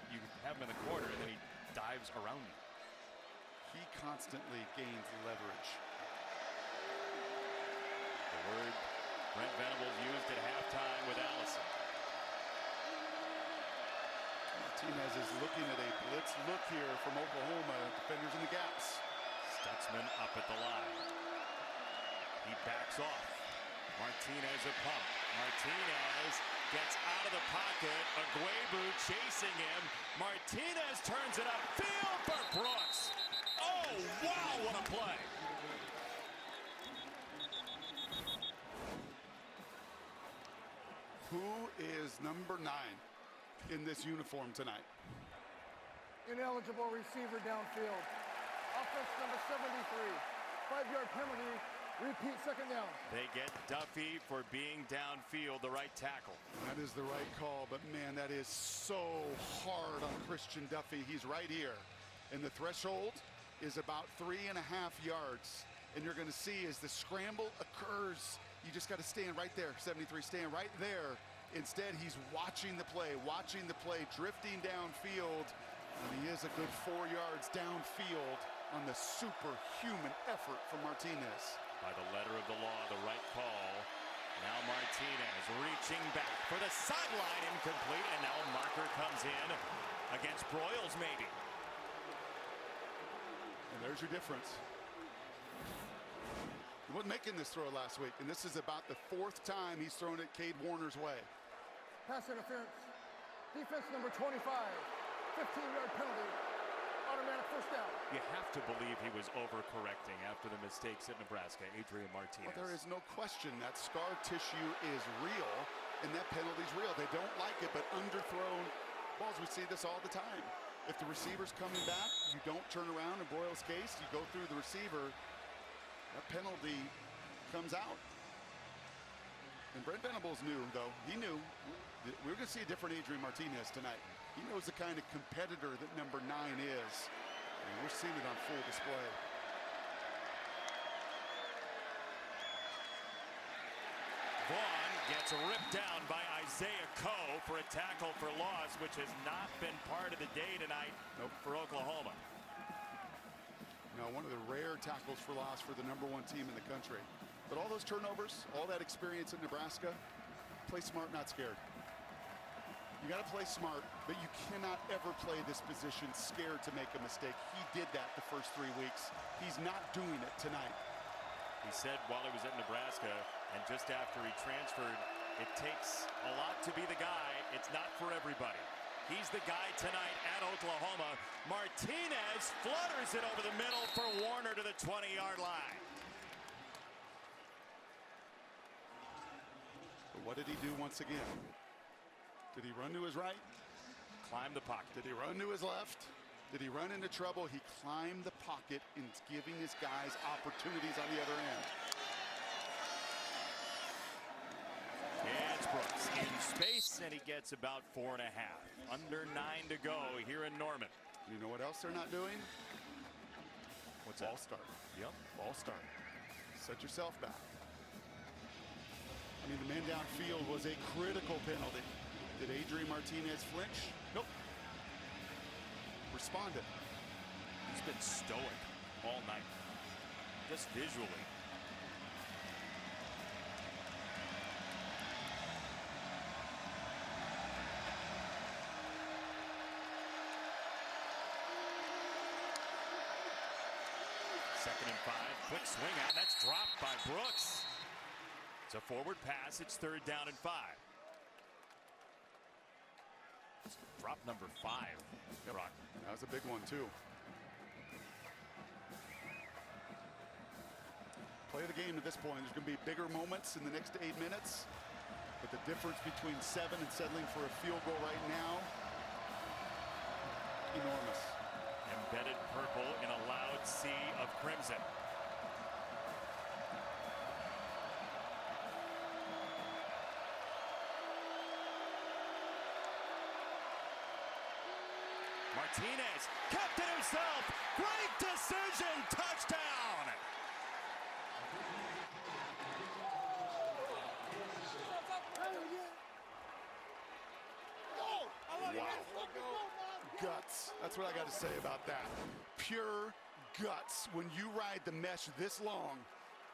You have him in the corner and then he dives around you. He constantly gains leverage. The word Brent Venables used at halftime with Allison. Martinez is looking at a blitz look here from Oklahoma. Defenders in the gaps. Stutzman up at the line. He backs off. Martinez a pump. Martinez gets out of the pocket. Aguebu chasing him. Martinez turns it upfield for Brooks. Oh, wow, what a play. Who is number 9 in this uniform tonight? Ineligible receiver downfield. Offense number 73. 5-yard penalty. Repeat, second down. They get Duffy for being downfield, the right tackle. That is the right call, but man, that is so hard on Christian Duffy. He's right here. And the threshold is about 3.5 yards. And you're going to see as the scramble occurs, you just got to stand right there, 73, stand right there. Instead, he's watching the play, drifting downfield. And he is a good 4 yards downfield on the superhuman effort from Martinez. By the letter of the law, the right call. Now Martinez reaching back for the sideline, incomplete, and now a marker comes in against Broyles, maybe. And there's your difference. He wasn't making this throw last week, and this is about the 4th time he's thrown it Cade Warner's way. Pass interference. Defense number 25. 15-yard penalty. Automatic first down. You have to believe he was overcorrecting after the mistakes at Nebraska, Adrian Martinez. Well, there is no question that scar tissue is real, and that penalty's real. They don't like it, but underthrown balls, we see this all the time. If the receiver's coming back, you don't turn around. In Broyles' case, you go through the receiver. That penalty comes out. And Brent Venables knew, though. He knew we're going to see a different Adrian Martinez tonight. He knows the kind of competitor that number 9 is. And we're seeing it on full display. Vaughn gets ripped down by Isaiah Coe for a tackle for loss, which has not been part of the day tonight for Oklahoma. Now, one of the rare tackles for loss for the number 1 team in the country. But all those turnovers, all that experience in Nebraska, play smart, not scared. You got to play smart, but you cannot ever play this position scared to make a mistake. He did that the first 3 weeks. He's not doing it tonight. He He said while he was at Nebraska and just after he transferred, it takes a lot to be the guy. It's not for everybody. He's the guy tonight at Oklahoma. Martinez flutters it over the middle for Warner to the 20-yard line. But what did he do once again? Did he run to his right? Climb the pocket. Did he run to his left? Did he run into trouble? He climbed the pocket and giving his guys opportunities on the other end. It's Brooks in space, and he gets about 4.5. Under 9 to go here in Norman. You know what else they're not doing? What's Ball that? start. Yep. Ball start. Set yourself back. I mean, the man downfield was a critical penalty. Did Adrian Martinez flinch? Nope. Responded. He's been stoic all night, just visually. Second and 5, quick swing out, that's dropped by Brooks. It's a forward pass, it's 3rd down and 5. It's drop number 5. Brock. That was a big one, too. Play of the game at this point. There's going to be bigger moments in the next 8 minutes. But the difference between 7 and settling for a field goal right now, enormous. Embedded purple in a loud sea of crimson. Martinez kept it himself. Great decision. Touchdown. Wow. Guts. That's what I got to say about that. Pure guts. When you ride the mesh this long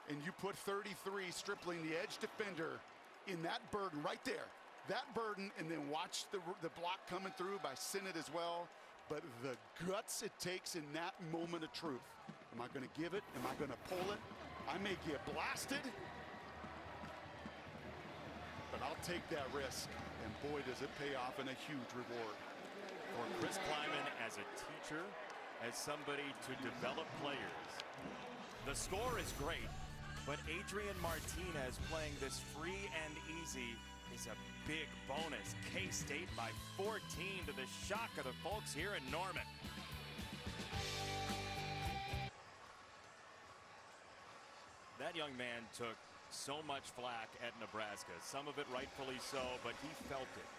and you put 33 stripling the edge defender in that burden right there, that burden, and then watch the block coming through by Sinnott as well. But the guts it takes in that moment of truth. Am I going to give it? Am I going to pull it? I may get blasted, but I'll take that risk. And boy, does it pay off in a huge reward. For Chris Kleiman as a teacher, as somebody to develop players, the score is great, but Adrian Martinez playing this free and easy is a big bonus. K-State by 14 to the shock of the folks here in Norman. That young man took so much flack at Nebraska, some of it rightfully so, but he felt it.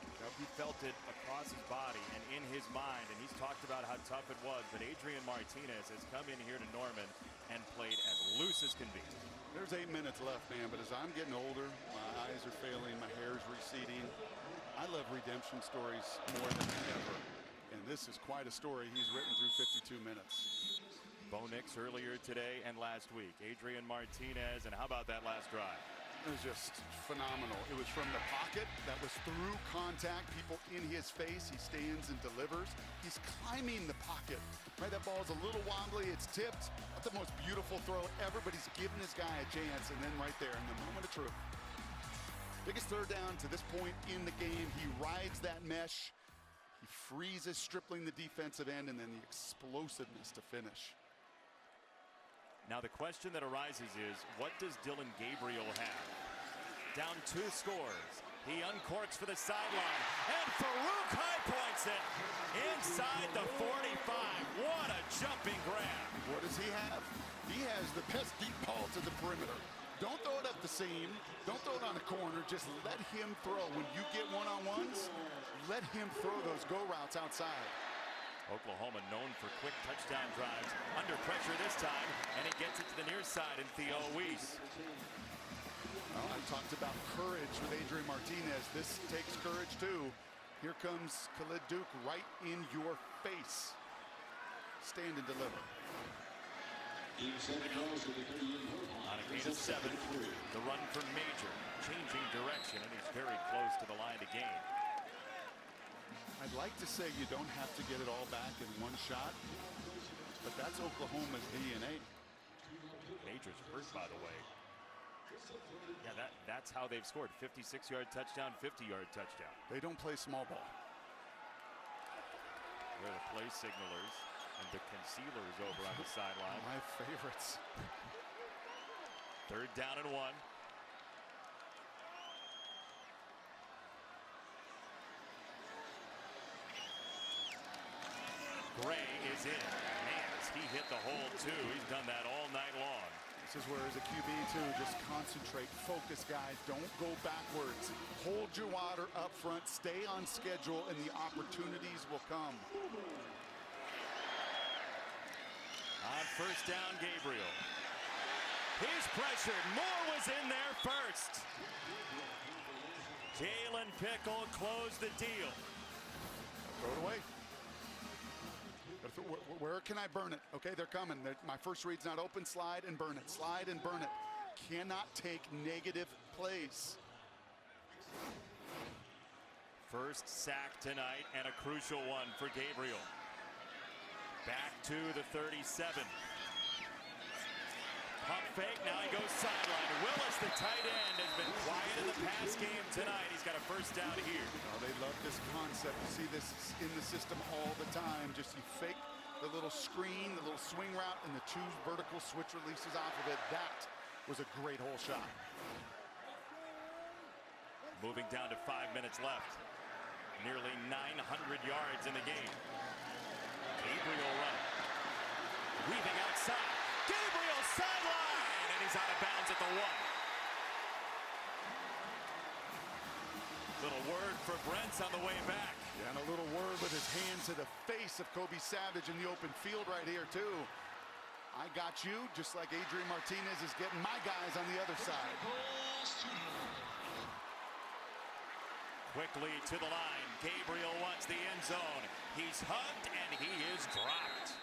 He felt it across his body and in his mind, and he's talked about how tough it was, but Adrian Martinez has come in here to Norman and played as loose as can be. There's 8 minutes left, man, but as I'm getting older, my eyes are failing, my hair's receding. I love redemption stories more than ever, and this is quite a story he's written through 52 minutes. Bo Nix earlier today and last week. Adrian Martinez, and how about that last drive? It was just phenomenal. It was from the pocket, that was through contact, people in his face. He stands and delivers. He's climbing the pocket, right? That ball's a little wobbly, it's tipped. Not the most beautiful throw ever, but he's giving this guy a chance, and then right there in the moment of truth. Biggest 3rd down to this point in the game. He rides that mesh. He freezes Stripling the defensive end, and then the explosiveness to finish. Now the question that arises is, what does Dylan Gabriel have? Down 2 scores. He uncorks for the sideline, and Farouk high points it inside the 45. What a jumping grab. What does he have? He has the best deep ball to the perimeter. Don't throw it up the seam. Don't throw it on the corner. Just let him throw. When you get one-on-ones, let him throw those go routes outside. Oklahoma known for quick touchdown drives. Under pressure this time, and he gets it to the near side in Theo Weiss. Well, I talked about courage with Adrian Martinez. This takes courage too. Here comes Khalid Duke right in your face. Stand and deliver. On a gain of 7, the run for Major, changing direction, and he's very close to the line to gain. I'd like to say you don't have to get it all back in one shot, but that's Oklahoma's DNA. Majors hurt, by the way. Yeah, that's how they've scored. 56-yard touchdown, 50-yard touchdown. They don't play small ball. They're the play signalers and the concealers over on the sideline. My favorites. 3rd down and 1. Gray is in. Man, he hit the hole too. He's done that all night long. This is where, as a QB, too, just concentrate, focus, guys. Don't go backwards. Hold your water up front, stay on schedule, and the opportunities will come. On 1st down, Gabriel. He's pressured. Moore was in there first. Jalen Pickle closed the deal. Throw it away. Where can I burn it? Okay, they're coming. My first read's not open. Slide and burn it. Slide and burn it. Cannot take negative plays. First sack tonight and a crucial one for Gabriel. Back to the 37. Pump fake, now he goes sideline. Willis, the tight end, has been quiet in the pass game tonight. He's got a 1st down here. Oh, they love this concept. You see this in the system all the time. Just you fake the little screen, the little swing route, and the 2 vertical switch releases off of it. That was a great hole shot. Moving down to 5 minutes left. Nearly 900 yards in the game. Gabriel running. Weaving outside. Gabriel sideline, and he's out of bounds at the 1. Little word for Brent's on the way back. Yeah, and a little word with his hand to the face of Kobe Savage in the open field right here, too. I got you, just like Adrian Martinez is getting my guys on the other side. Quickly to the line. Gabriel wants the end zone. He's hugged, and he is dropped.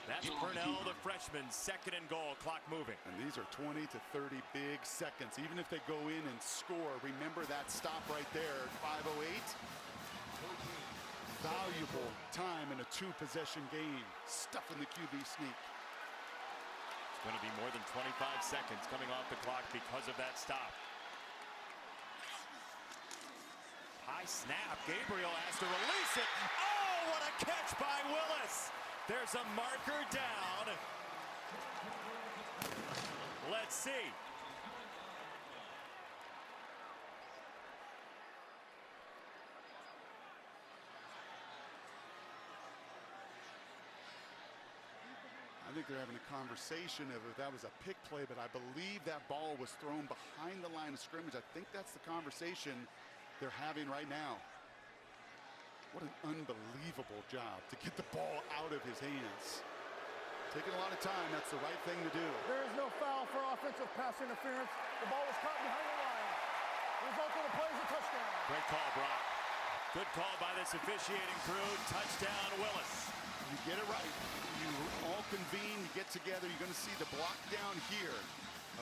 That's Purnell, the freshman, 2nd and goal, clock moving. And these are 20 to 30 big seconds. Even if they go in and score, remember that stop right there, 5:08. Valuable time in a 2-possession game. Stuffing the QB sneak. It's going to be more than 25 seconds coming off the clock because of that stop. High snap. Gabriel has to release it. Oh, what a catch by Willis. There's a marker down. Let's see. I think they're having a conversation of if that was a pick play, but I believe that ball was thrown behind the line of scrimmage. I think that's the conversation they're having right now. What an unbelievable job to get the ball out of his hands. Taking a lot of time, that's the right thing to do. There is no foul for offensive pass interference. The ball was caught behind the line. The result of the play is a touchdown. Great call, Brock. Good call by this officiating crew. Touchdown, Willis. You get it right. You all convene, you get together. You're going to see the block down here.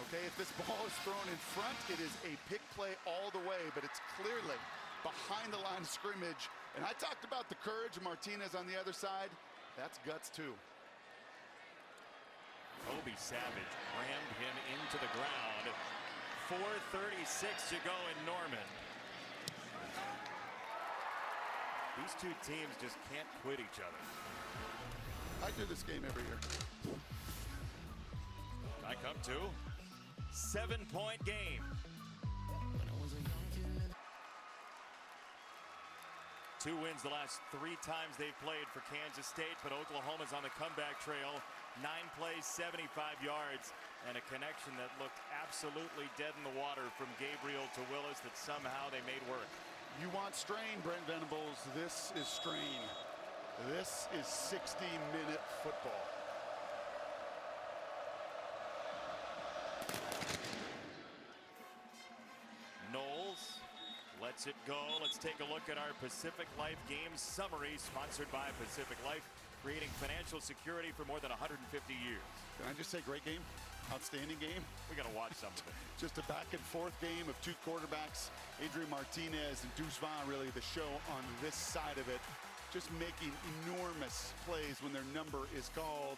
Okay, if this ball is thrown in front, it is a pick play all the way, but it's clearly behind the line of scrimmage. And I talked about the courage of Martinez on the other side. That's guts too. Kobe Savage rammed him into the ground. 4:36 to go in Norman. These two teams just can't quit each other. I do this game every year. I come to 7-point game. Two wins the last 3 times they've played for Kansas State, but Oklahoma's on the comeback trail. 9 plays, 75 yards, and a connection that looked absolutely dead in the water from Gabriel to Willis that somehow they made work. You want strain, Brent Venables. This is strain. This is 60-minute football. Knowles lets it go. Let's take a look at our Pacific Life Games summary, sponsored by Pacific Life, creating financial security for more than 150 years. Can I just say great game? Outstanding game. We got to watch some of it. Just a back and forth game of 2 quarterbacks. Adrian Martinez and Deuce Vaughn, really the show on this side of it. Just making enormous plays when their number is called.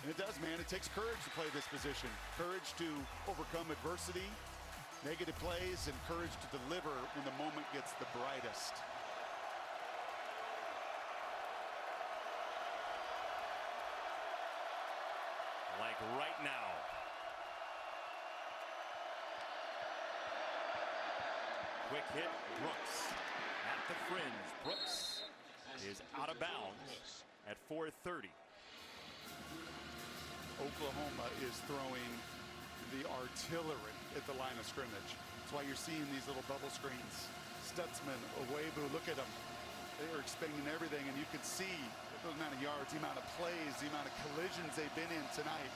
And it does, man. It takes courage to play this position. Courage to overcome adversity, negative plays, and courage to deliver when the moment gets the brightest. Like right now. Quick hit, Brooks. At the fringe, Brooks is out of bounds at 4:30. Oklahoma is throwing the artillery at the line of scrimmage. That's why you're seeing these little bubble screens. Stutzman, Owebu, look at them. They are expending everything, and you can see the amount of yards, the amount of plays, the amount of collisions they've been in tonight.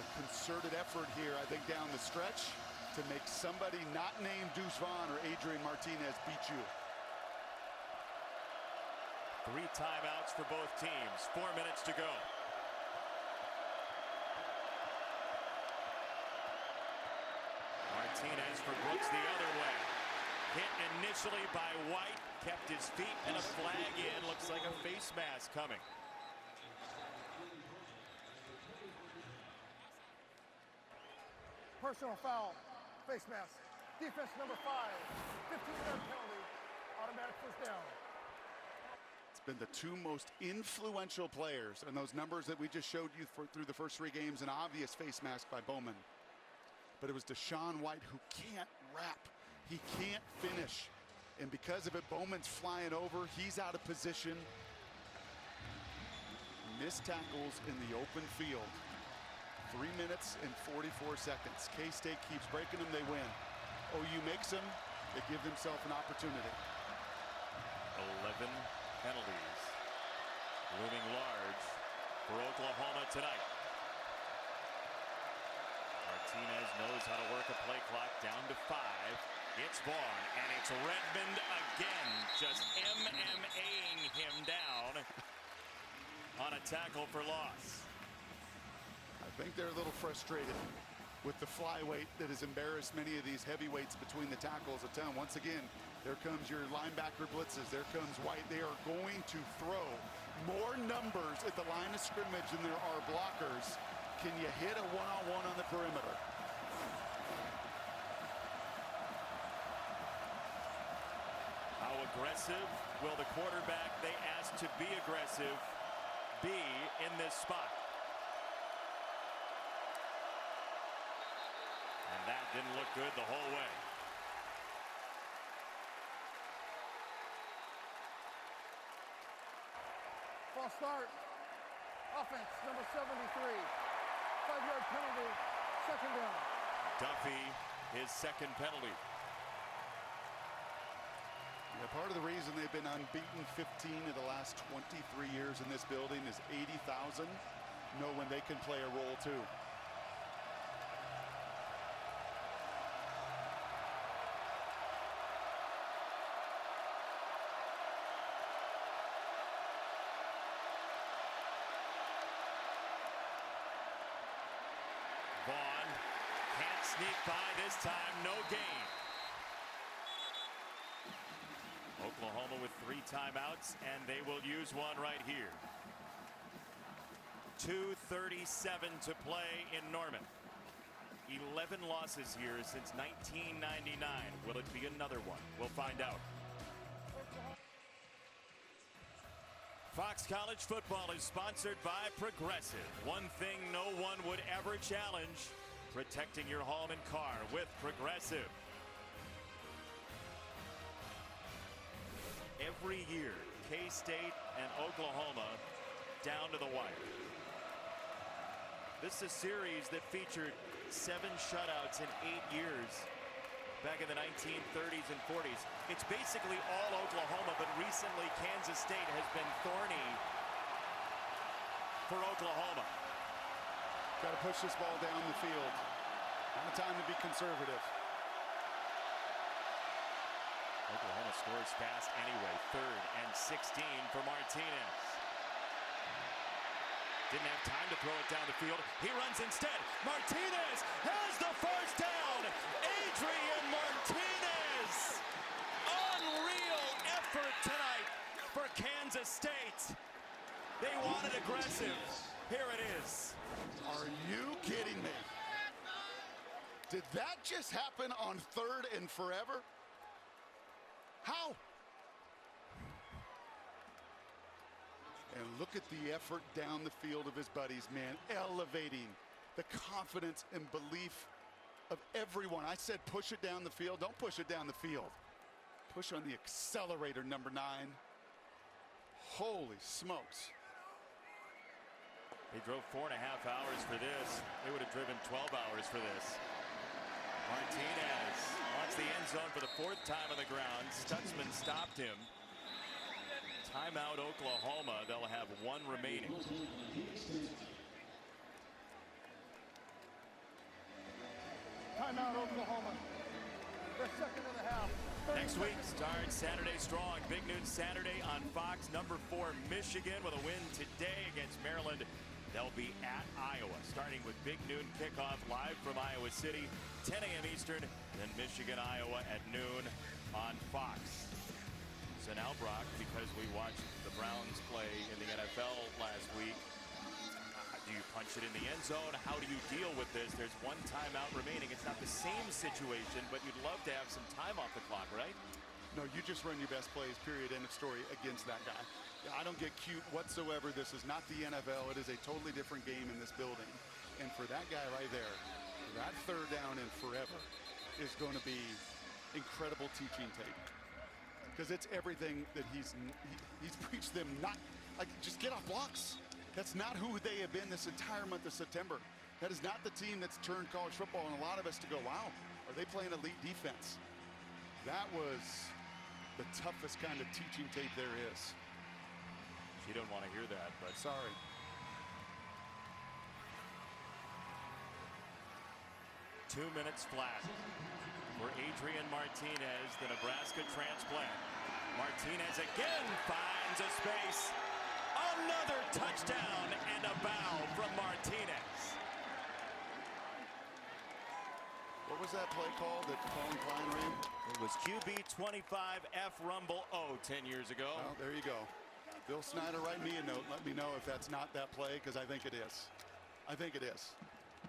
A concerted effort here, I think, down the stretch to make somebody not named Deuce Vaughn or Adrian Martinez beat you. 3 timeouts for both teams. 4 minutes to go. Martinez for Brooks the other way. Hit initially by White, kept his feet, and a flag in. Looks like a face mask coming. Personal foul, face mask. Defense number 5, 15-yard penalty, automatic first down. It's been the 2 most influential players, and those numbers that we just showed you through the first 3 games, an obvious face mask by Bowman. But it was Deshaun White who can't wrap. He can't finish. And because of it, Bowman's flying over. He's out of position. Missed tackles in the open field. 3 minutes and 44 seconds. K-State keeps breaking them, they win. OU makes them, they give themselves an opportunity. 11 penalties looming large for Oklahoma tonight. Martinez knows how to work a play clock down to 5. It's Vaughn, and it's Redmond again, just MMAing him down on a tackle for loss. I think they're a little frustrated with the flyweight that has embarrassed many of these heavyweights between the tackles. I tell them, once again, there comes your linebacker blitzes. There comes White. They are going to throw more numbers at the line of scrimmage than there are blockers. Can you hit a one-on-one on the perimeter? How aggressive will the quarterback they asked to be aggressive be in this spot? And that didn't look good the whole way. False start. Offense number 73. 5-yard penalty. Second down. Duffy, his second penalty. Yeah, part of the reason they've been unbeaten 15 of the last 23 years in this building is 80,000 know when they can play a role too. Vaughn can't sneak by this time, no gain. Oklahoma with 3 timeouts, and they will use one right here. 2:37 to play in Norman. 11 losses here since 1999. Will it be another one? We'll find out. Fox College Football is sponsored by Progressive. One thing no one would ever challenge: protecting your home and car with Progressive. Every year, K-State and Oklahoma down to the wire. This is a series that featured 7 shutouts in 8 years back in the 1930s and 40s. It's basically all Oklahoma, but recently Kansas State has been thorny for Oklahoma. Got to push this ball down the field. Not time to be conservative. Oklahoma scores fast anyway. 3rd and 16 for Martinez. Didn't have time to throw it down the field. He runs instead. Martinez has the first down. Adrian Martinez. Unreal effort tonight for Kansas State. They wanted aggressive. Here it is. Are you kidding me? Did that just happen on 3rd and forever? How? And look at the effort down the field of his buddies, man, elevating the confidence and belief of everyone. I said push it down the field. Don't push it down the field. Push on the accelerator, number 9. Holy smokes. They drove 4.5 hours for this. They would have driven 12 hours for this. Martinez wants the end zone for the 4th time on the ground. Stutzman stopped him. Timeout Oklahoma. They'll have 1 remaining. Timeout Oklahoma. The second and a half. Next week starts Saturday strong. Big noon Saturday on Fox. Number 4 Michigan with a win today against Maryland. They'll be at Iowa, starting with big noon kickoff live from Iowa City, 10 a.m. Eastern, then Michigan, Iowa at noon on Fox. So now, Brock, because we watched the Browns play in the NFL last week, do you punch it in the end zone? How do you deal with this? There's 1 timeout remaining. It's not the same situation, but you'd love to have some time off the clock, right? No, you just run your best plays, period, end of story, against that guy. I don't get cute whatsoever. This is not the NFL. It is a totally different game in this building. And for that guy right there, that 3rd down and forever is going to be incredible teaching tape. Because it's everything that he's preached them not, like, just get off blocks. That's not who they have been this entire month of September. That is not the team that's turned college football, and a lot of us to go, wow, are they playing elite defense? That was the toughest kind of teaching tape there is. She don't want to hear that, but sorry. Two minutes flat for Adrian Martinez, the Nebraska transplant. Martinez again finds a space. Another touchdown and a bow from Martinez. What was that play called that Colin Klein ran? It was QB 25F Rumble 10 years ago. Well, there you go. Bill Snyder, write me a note. Let me know if that's not that play, because I think it is. I think it is.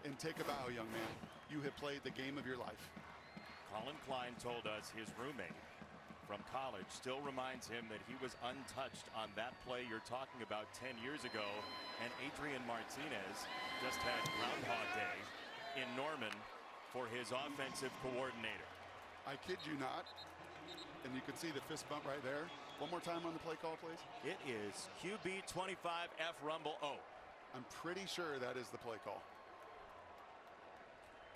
And take a bow, young man. You have played the game of your life. Colin Klein told us his roommate from college still reminds him that he was untouched on that play you're talking about 10 years ago. And Adrian Martinez just had Groundhog Day in Norman for his offensive coordinator. I kid you not. And you can see the fist bump right there. One more time on the play call, please. It is QB 25F Rumble 0. I'm pretty sure that is the play call.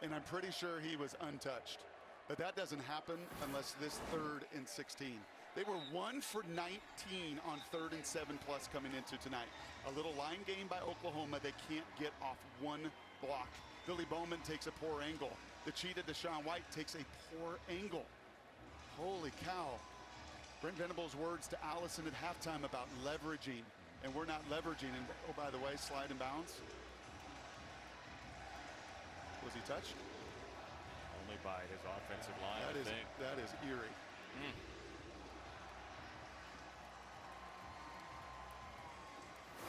And I'm pretty sure he was untouched. But that doesn't happen unless this 3rd and 16. They were 1 for 19 on 3rd and 7+ coming into tonight. A little line game by Oklahoma. They can't get off 1 block. Billy Bowman takes a poor angle. The cheetah Deshaun White takes a poor angle. Holy cow. Brent Venables' words to Allison at halftime about leveraging, and we're not leveraging. And oh, by the way, slide and bounce. Was he touched? Only by his offensive line, I think. That is eerie.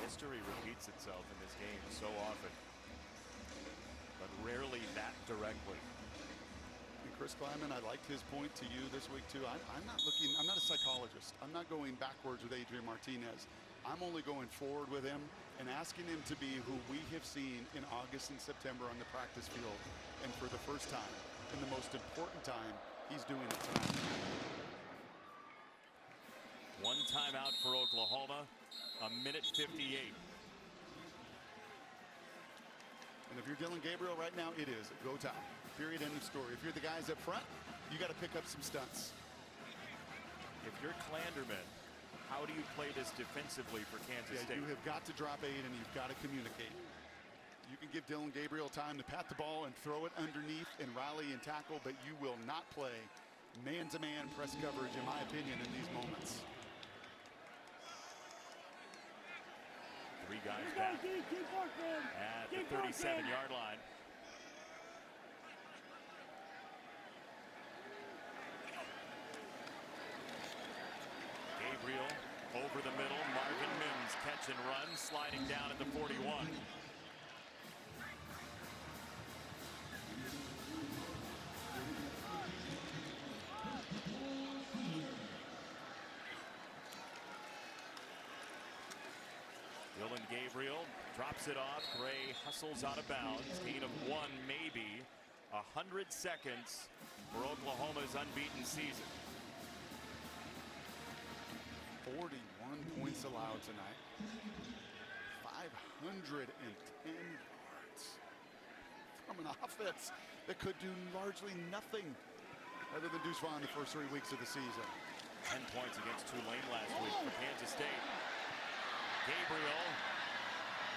History repeats itself in this game so often, but rarely that directly. And Chris Kleiman, I liked his point to you this week too. I'm not a psychologist. I'm not going backwards with Adrian Martinez. I'm only going forward with him and asking him to be who we have seen in August and September on the practice field. And for the first time, and the most important time, he's doing it tonight. 1 timeout for Oklahoma, a minute 58. And if you're Dylan Gabriel right now, it is go time. Period, end of story. If you're the guys up front, you got to pick up some stunts. If you're Clanderman, how do you play this defensively for Kansas State? You have got to drop 8 and you've got to communicate. You can give Dylan Gabriel time to pat the ball and throw it underneath and rally and tackle, but you will not play man-to-man press coverage, in my opinion, in these moments. 3 guys back at the 37-yard line. Gabriel over the middle. Marvin Mims catches yards and runs, sliding down at the 41. Dylan Gabriel drops it off. Gray hustles out of bounds. Gain of 1, maybe. 100 seconds for Oklahoma's unbeaten season. 41 points allowed tonight. 510 yards from an offense that could do largely nothing other than Deuce Vaughn the first 3 weeks of the season. 10 points against Tulane last week for Kansas State. Gabriel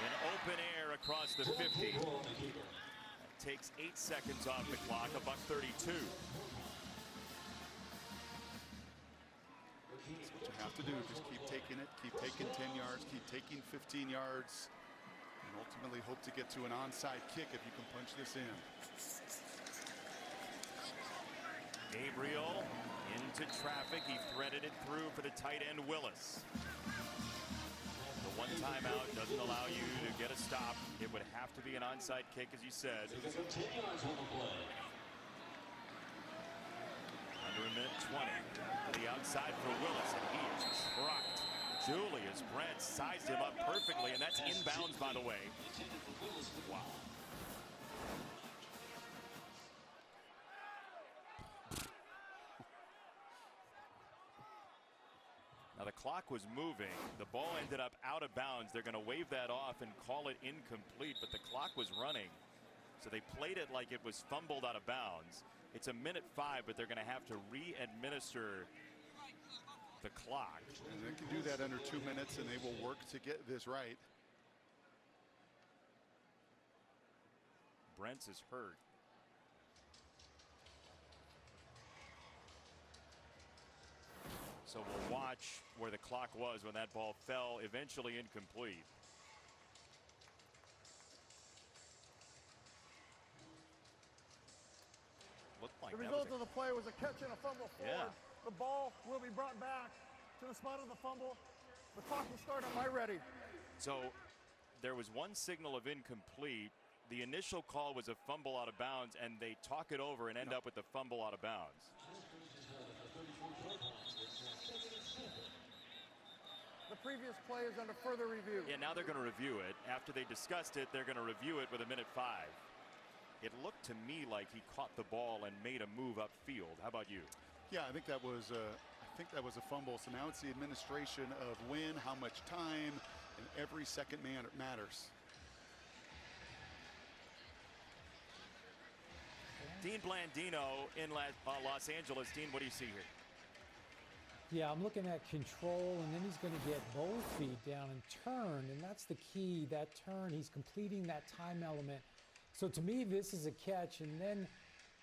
in open air across the 50. That takes 8 seconds off the clock, $1:32. That's what you have to do. Just keep taking it, keep taking 10 yards, keep taking 15 yards, and ultimately hope to get to an onside kick if you can punch this in. Gabriel into traffic. He threaded it through for the tight end Willis. The one timeout doesn't allow you to get a stop. It would have to be an onside kick, as you said. Under a minute 20. To the outside for Willis, and he is trucked. Julius Brent sized him up perfectly, and that's inbounds, by the way. Wow. Now the clock was moving. The ball ended up out of bounds. They're going to wave that off and call it incomplete, but the clock was running. So they played it like it was fumbled out of bounds. It's a minute 5, but they're going to have to re-administer the clock. And they can do that under 2 minutes, and they will work to get this right. Brents is hurt. So we'll watch where the clock was when that ball fell, eventually incomplete. Looked like the that result was of the play was a catch and a fumble forward. Yeah. The ball will be brought back to the spot of the fumble. The clock will start on my ready. So there was one signal of incomplete. The initial call was a fumble out of bounds, and they talk it over and end up with the fumble out of bounds. The previous play is under further review. Yeah, now they're going to review it. After they discussed it, they're going to review it with a minute 5. It looked to me like he caught the ball and made a move upfield. How about you? Yeah, I think that was a fumble. So now it's the administration of when, how much time, and every second matters. Dean Blandino in Los Angeles. Dean, what do you see here? Yeah, I'm looking at control, and then he's going to get both feet down and turn, and that's the key, that turn. He's completing that time element. So to me, this is a catch, and then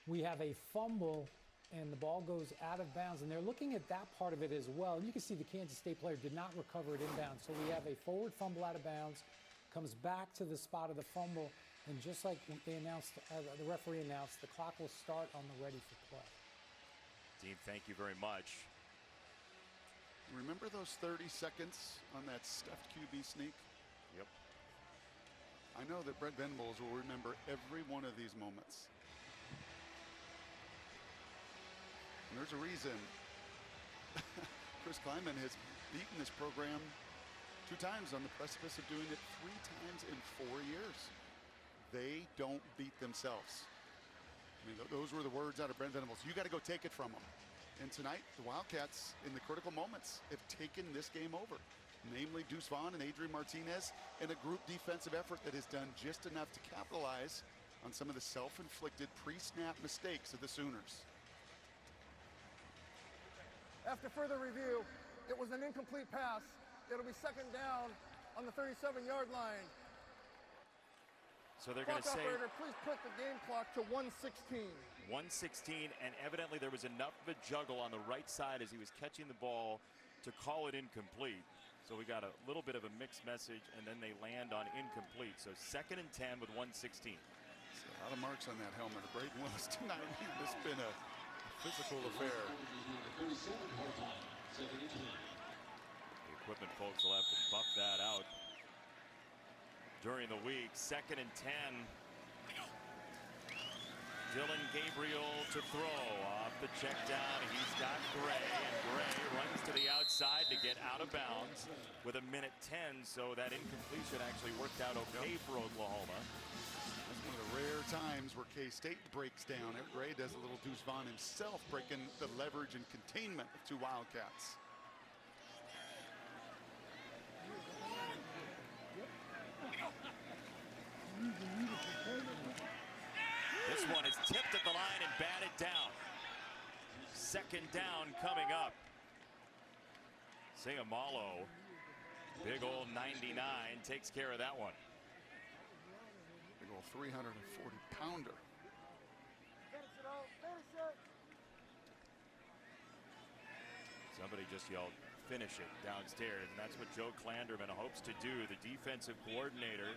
we have a fumble, and the ball goes out of bounds, and they're looking at that part of it as well. You can see the Kansas State player did not recover it inbounds, so we have a forward fumble out of bounds, comes back to the spot of the fumble, and just like they announced, the referee announced, the clock will start on the ready for play. Dean, thank you very much. Remember those 30 seconds on that stuffed QB sneak? Yep. I know that Brent Venables will remember every one of these moments. And there's a reason Chris Klieman has beaten this program 2 times, on the precipice of doing it 3 times in 4 years. They don't beat themselves. I mean, those were the words out of Brent Venables. You got to go take it from them. And tonight, the Wildcats, in the critical moments, have taken this game over. Namely, Deuce Vaughn and Adrian Martinez in a group defensive effort that has done just enough to capitalize on some of the self-inflicted pre-snap mistakes of the Sooners. After further review, it was an incomplete pass. It'll be second down on the 37-yard line. So they're going to say, operator, please put the game clock to 1:16. 1:16, and evidently there was enough of a juggle on the right side as he was catching the ball to call it incomplete. So we got a little bit of a mixed message, and then they land on incomplete. So 2nd and 10 with 1:16. A lot of marks on that helmet of Braden Willis tonight. Man, this has been a physical affair. The equipment folks will have to buff that out. during the week. 2nd and 10. Dylan Gabriel to throw off the check down. He's got Gray, and Gray runs to the outside to get out of bounds with 1:10. So that incompletion actually worked out okay for Oklahoma. That's one of the rare times where K-State breaks down. Gray does a little Deuce Vaughn himself, breaking the leverage and containment of 2 Wildcats. This one is tipped at the line and batted down. 2nd down coming up. Sayamalo, big old 99, takes care of that one. Big old 340-pounder. Somebody just yelled, "Finish it," downstairs, and that's what Joe Klanderman hopes to do, the defensive coordinator.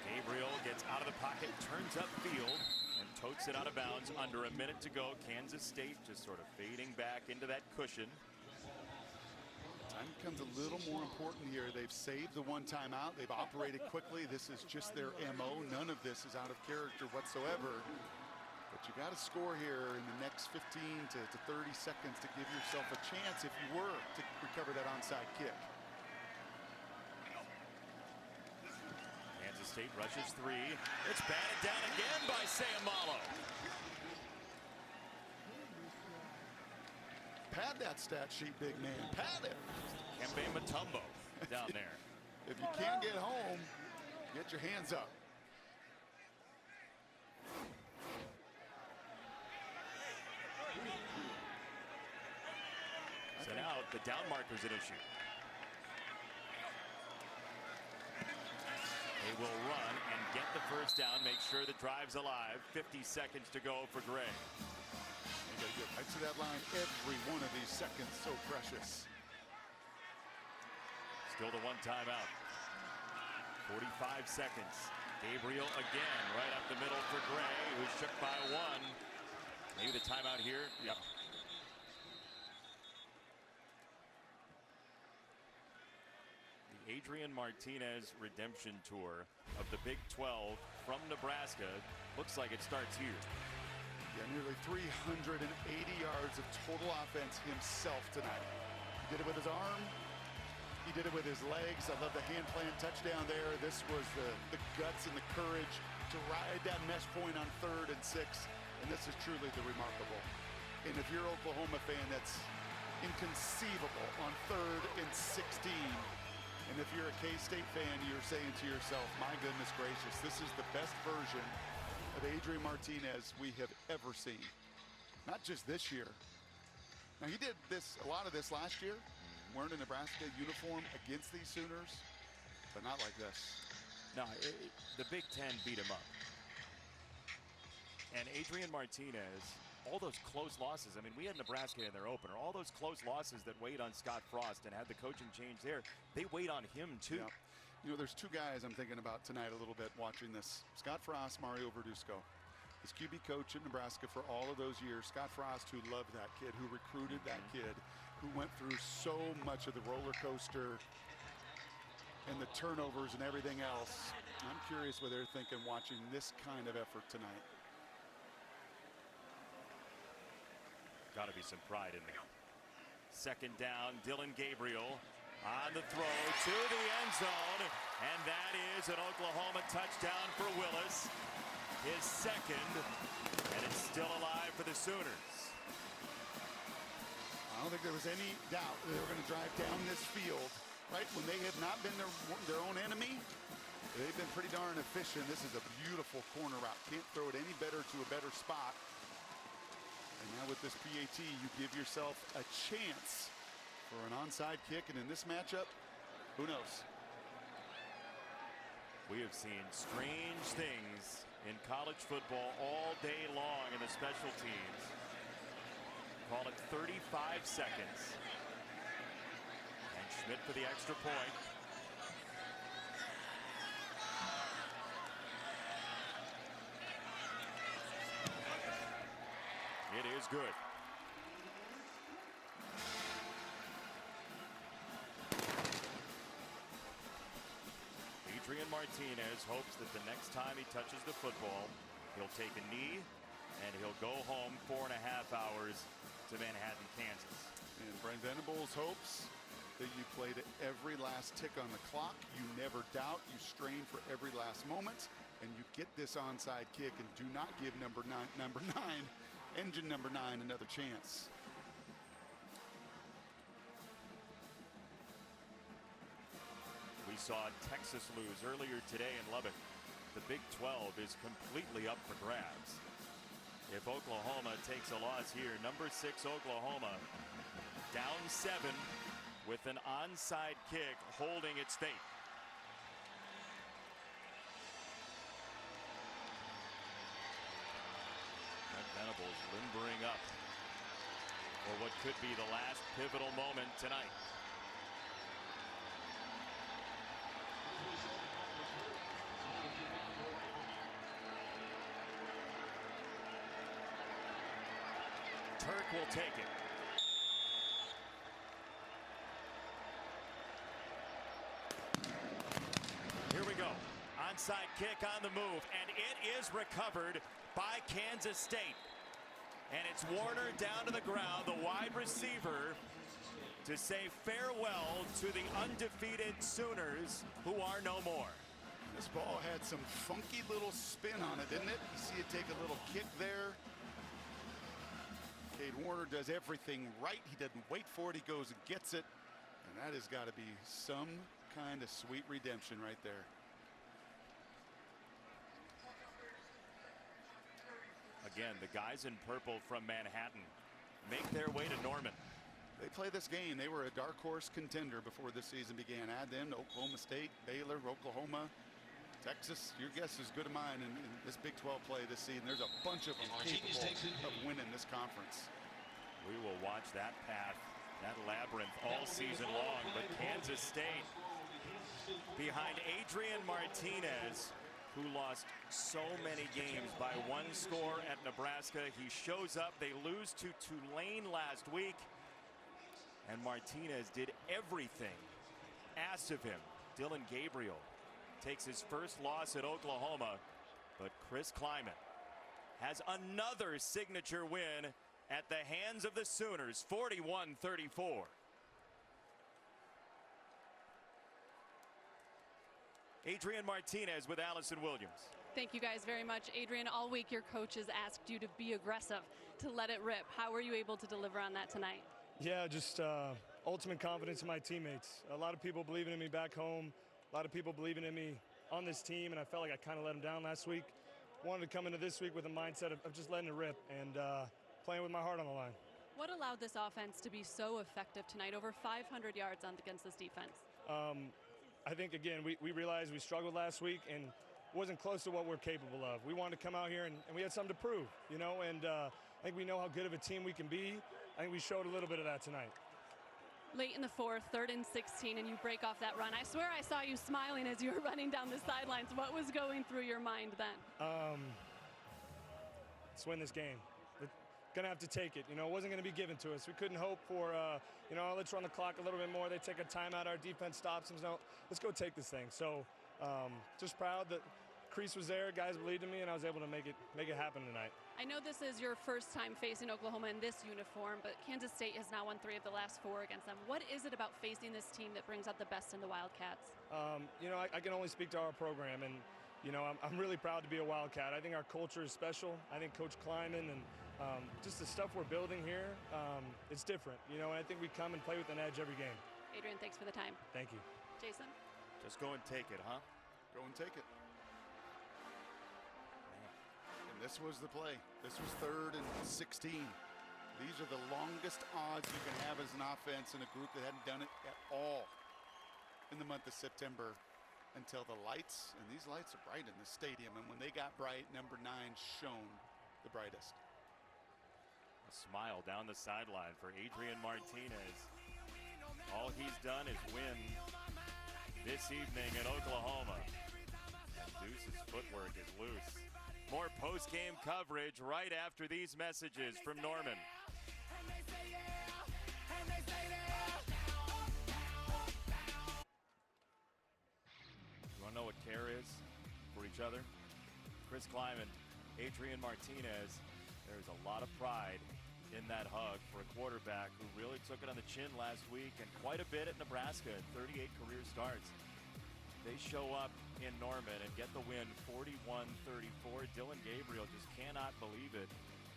Gabriel gets out of the pocket, turns upfield, and totes it out of bounds under 1 minute to go. Kansas State just sort of fading back into that cushion. Time becomes a little more important here. They've saved the 1 timeout. They've operated quickly. This is just their MO. None of this is out of character whatsoever. But you got to score here in the next 15 to 30 seconds to give yourself a chance if you were to recover that onside kick. Kansas State rushes 3. It's batted down again by Sayamalo. Pad that stat sheet, big man. Pad it. Kembe Mutombo down there. If you can't get home, get your hands up. So now the down marker's an issue. They will run and get the first down, make sure the drive's alive. 50 seconds to go for Gray. You got to get right to that line. Every one of these seconds so precious. Still the 1 timeout. 45 seconds. Gabriel again, right up the middle for Gray, who's shook by 1. Maybe the timeout here. Yep. The Adrian Martinez redemption tour of the Big 12 from Nebraska looks like it starts here. Yeah, nearly 380 yards of total offense himself tonight. He did it with his arm. He did it with his legs. I love the hand plant touchdown there. This was the guts and the courage to ride that mesh point on 3rd and 6. And this is truly the remarkable. And if you're an Oklahoma fan, that's inconceivable on 3rd and 16. And if you're a K-State fan, you're saying to yourself, my goodness gracious, this is the best version of Adrian Martinez we have ever seen. Not just this year. Now, he did a lot of this last year, wearing a Nebraska uniform against these Sooners, but not like this. No, the Big Ten beat him up. And Adrian Martinez, all those close losses. I mean, we had Nebraska in their opener. All those close losses that weighed on Scott Frost and had the coaching change there, they weighed on him too. Yeah. You know, there's 2 guys I'm thinking about tonight a little bit watching this. Scott Frost, Mario Verduzco. His QB coach at Nebraska for all of those years. Scott Frost, who loved that kid, who recruited that kid, who went through so much of the roller coaster and the turnovers and everything else. I'm curious what they're thinking watching this kind of effort tonight. Got to be some pride in there. 2nd down, Dylan Gabriel on the throw to the end zone, and that is an Oklahoma touchdown for Willis. His 2nd, and it's still alive for the Sooners. I don't think there was any doubt they were going to drive down this field, right? When they have not been their own enemy, they've been pretty darn efficient. This is a beautiful corner route. Can't throw it any better to a better spot. And now with this PAT, you give yourself a chance for an onside kick. And in this matchup, who knows? We have seen strange things in college football all day long in the special teams. Call it 35 seconds. And Schmidt for the extra point. It is is good. Adrian Martinez hopes that the next time he touches the football, he'll take a knee and he'll go home 4.5 hours to Manhattan, Kansas. And Brent Venables hopes that you play to every last tick on the clock. You never doubt. You strain for every last moment, and you get this onside kick and do not give engine number nine, another chance. We saw Texas lose earlier today in Lubbock. The Big 12 is completely up for grabs. If Oklahoma takes a loss here, number 6 Oklahoma down 7 with an onside kick holding its fate. Brent Venables limbering up for what could be the last pivotal moment tonight. Turk will take it. Here we go. Onside kick on the move, and it is recovered by Kansas State. And it's Warner down to the ground, the wide receiver, to say farewell to the undefeated Sooners, who are no more. This ball had some funky little spin on it, didn't it? You see it take a little kick there. Cade Warner does everything right. He doesn't wait for it. He goes and gets it. And that has got to be some kind of sweet redemption right there. Again, the guys in purple from Manhattan make their way to Norman. They play this game. They were a dark horse contender before this season began. Add them to Oklahoma State, Baylor, Oklahoma, Texas. Your guess is good as mine in this Big 12 play this season. There's a bunch of them capable of winning this conference. We will watch that path, that labyrinth all season long. But Kansas State behind Adrian Martinez, who lost so many games by 1 score at Nebraska. He shows up. They lose to Tulane last week. And Martinez did everything asked of him. Dylan Gabriel takes his first loss at Oklahoma. But Chris Kleiman has another signature win at the hands of the Sooners, 41-34. Adrian Martinez with Allison Williams. Thank you guys very much. Adrian, all week your coaches asked you to be aggressive, to let it rip. How were you able to deliver on that tonight? Yeah, just ultimate confidence in my teammates. A lot of people believing in me back home. A lot of people believing in me on this team, and I felt like I kind of let them down last week. Wanted to come into this week with a mindset of just letting it rip and playing with my heart on the line. What allowed this offense to be so effective tonight? Over 500 yards against this defense. I think, again, we realized we struggled last week and wasn't close to what we're capable of. We wanted to come out here and we had something to prove, you know, and I think we know how good of a team we can be. I think we showed a little bit of that tonight. Late in the fourth, 3rd and 16, and you break off that run. I swear I saw you smiling as you were running down the sidelines. What was going through your mind then? Let's win this game. We're going to have to take it. You know, it wasn't going to be given to us. We couldn't hope for, you know, let's run the clock a little bit more. They take a timeout. Our defense stops them. No, let's go take this thing. So just proud that Crease was there. Guys believed in me, and I was able to make it happen tonight. I know this is your first time facing Oklahoma in this uniform, but Kansas State has now won 3 of the last 4 against them. What is it about facing this team that brings out the best in the Wildcats? You know, I can only speak to our program, and, you know, I'm really proud to be a Wildcat. I think our culture is special. I think Coach Kleiman and just the stuff we're building here, it's different, you know, and I think we come and play with an edge every game. Adrian, thanks for the time. Thank you. Jason? Just go and take it, huh? Go and take it. And this was the play. This was 3rd and 16. These are the longest odds you can have as an offense in a group that hadn't done it at all in the month of September until the lights, and these lights are bright in the stadium, and when they got bright, number 9 shone the brightest. A smile down the sideline for Adrian Martinez. All he's done is win this evening in Oklahoma. And Deuce's footwork is loose. More post post-game coverage right after these messages from Norman. You want to know what care is for each other? Chris Kleiman, Adrian Martinez, there's a lot of pride in that hug for a quarterback who really took it on the chin last week and quite a bit at Nebraska in 38 career starts. They show up in Norman and get the win 41-34. Dylan Gabriel just cannot believe it.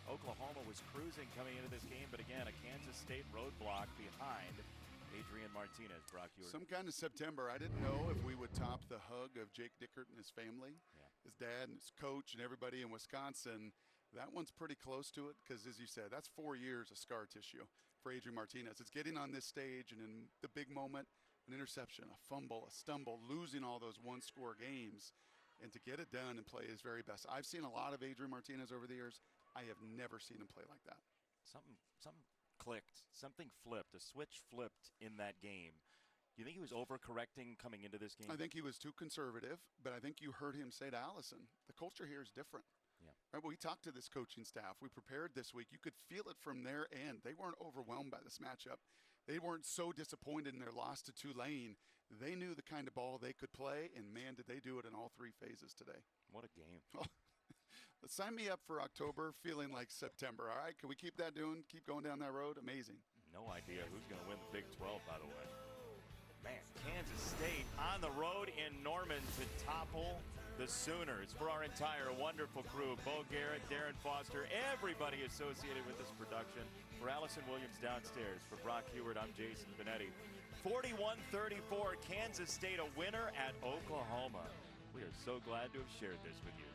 Oklahoma was cruising coming into this game, but again, a Kansas State roadblock behind Adrian Martinez. Brock Ewart. Some kind of September. I didn't know if we would top the hug of Jake Dickert and his family, his dad and his coach and everybody in Wisconsin. That one's pretty close to it because, as you said, that's 4 years of scar tissue for Adrian Martinez. It's getting on this stage and in the big moment, an interception, a fumble, a stumble, losing all those one-score games, and to get it done and play his very best. I've seen a lot of Adrian Martinez over the years. I have never seen him play like that. Something clicked, something flipped, a switch flipped in that game. Do you think he was overcorrecting coming into this game? I think he was too conservative, but I think you heard him say to Allison, the culture here is different. Yeah. Right, we talked to this coaching staff. We prepared this week. You could feel it from their end. They weren't overwhelmed by this matchup. They weren't so disappointed in their loss to Tulane. They knew the kind of ball they could play, and man, did they do it in all three phases today. What a game. Sign me up for October feeling like September. All right, can we keep going down that road? Amazing. No idea who's going to win the Big 12, by the way. Man, Kansas State on the road in Norman to topple the Sooners. For our entire wonderful crew, Bo Garrett, Darren Foster, everybody associated with this production. For Allison Williams downstairs, for Brock Ewart, I'm Jason Benetti. 41-34, Kansas State a winner at Oklahoma. We are so glad to have shared this with you.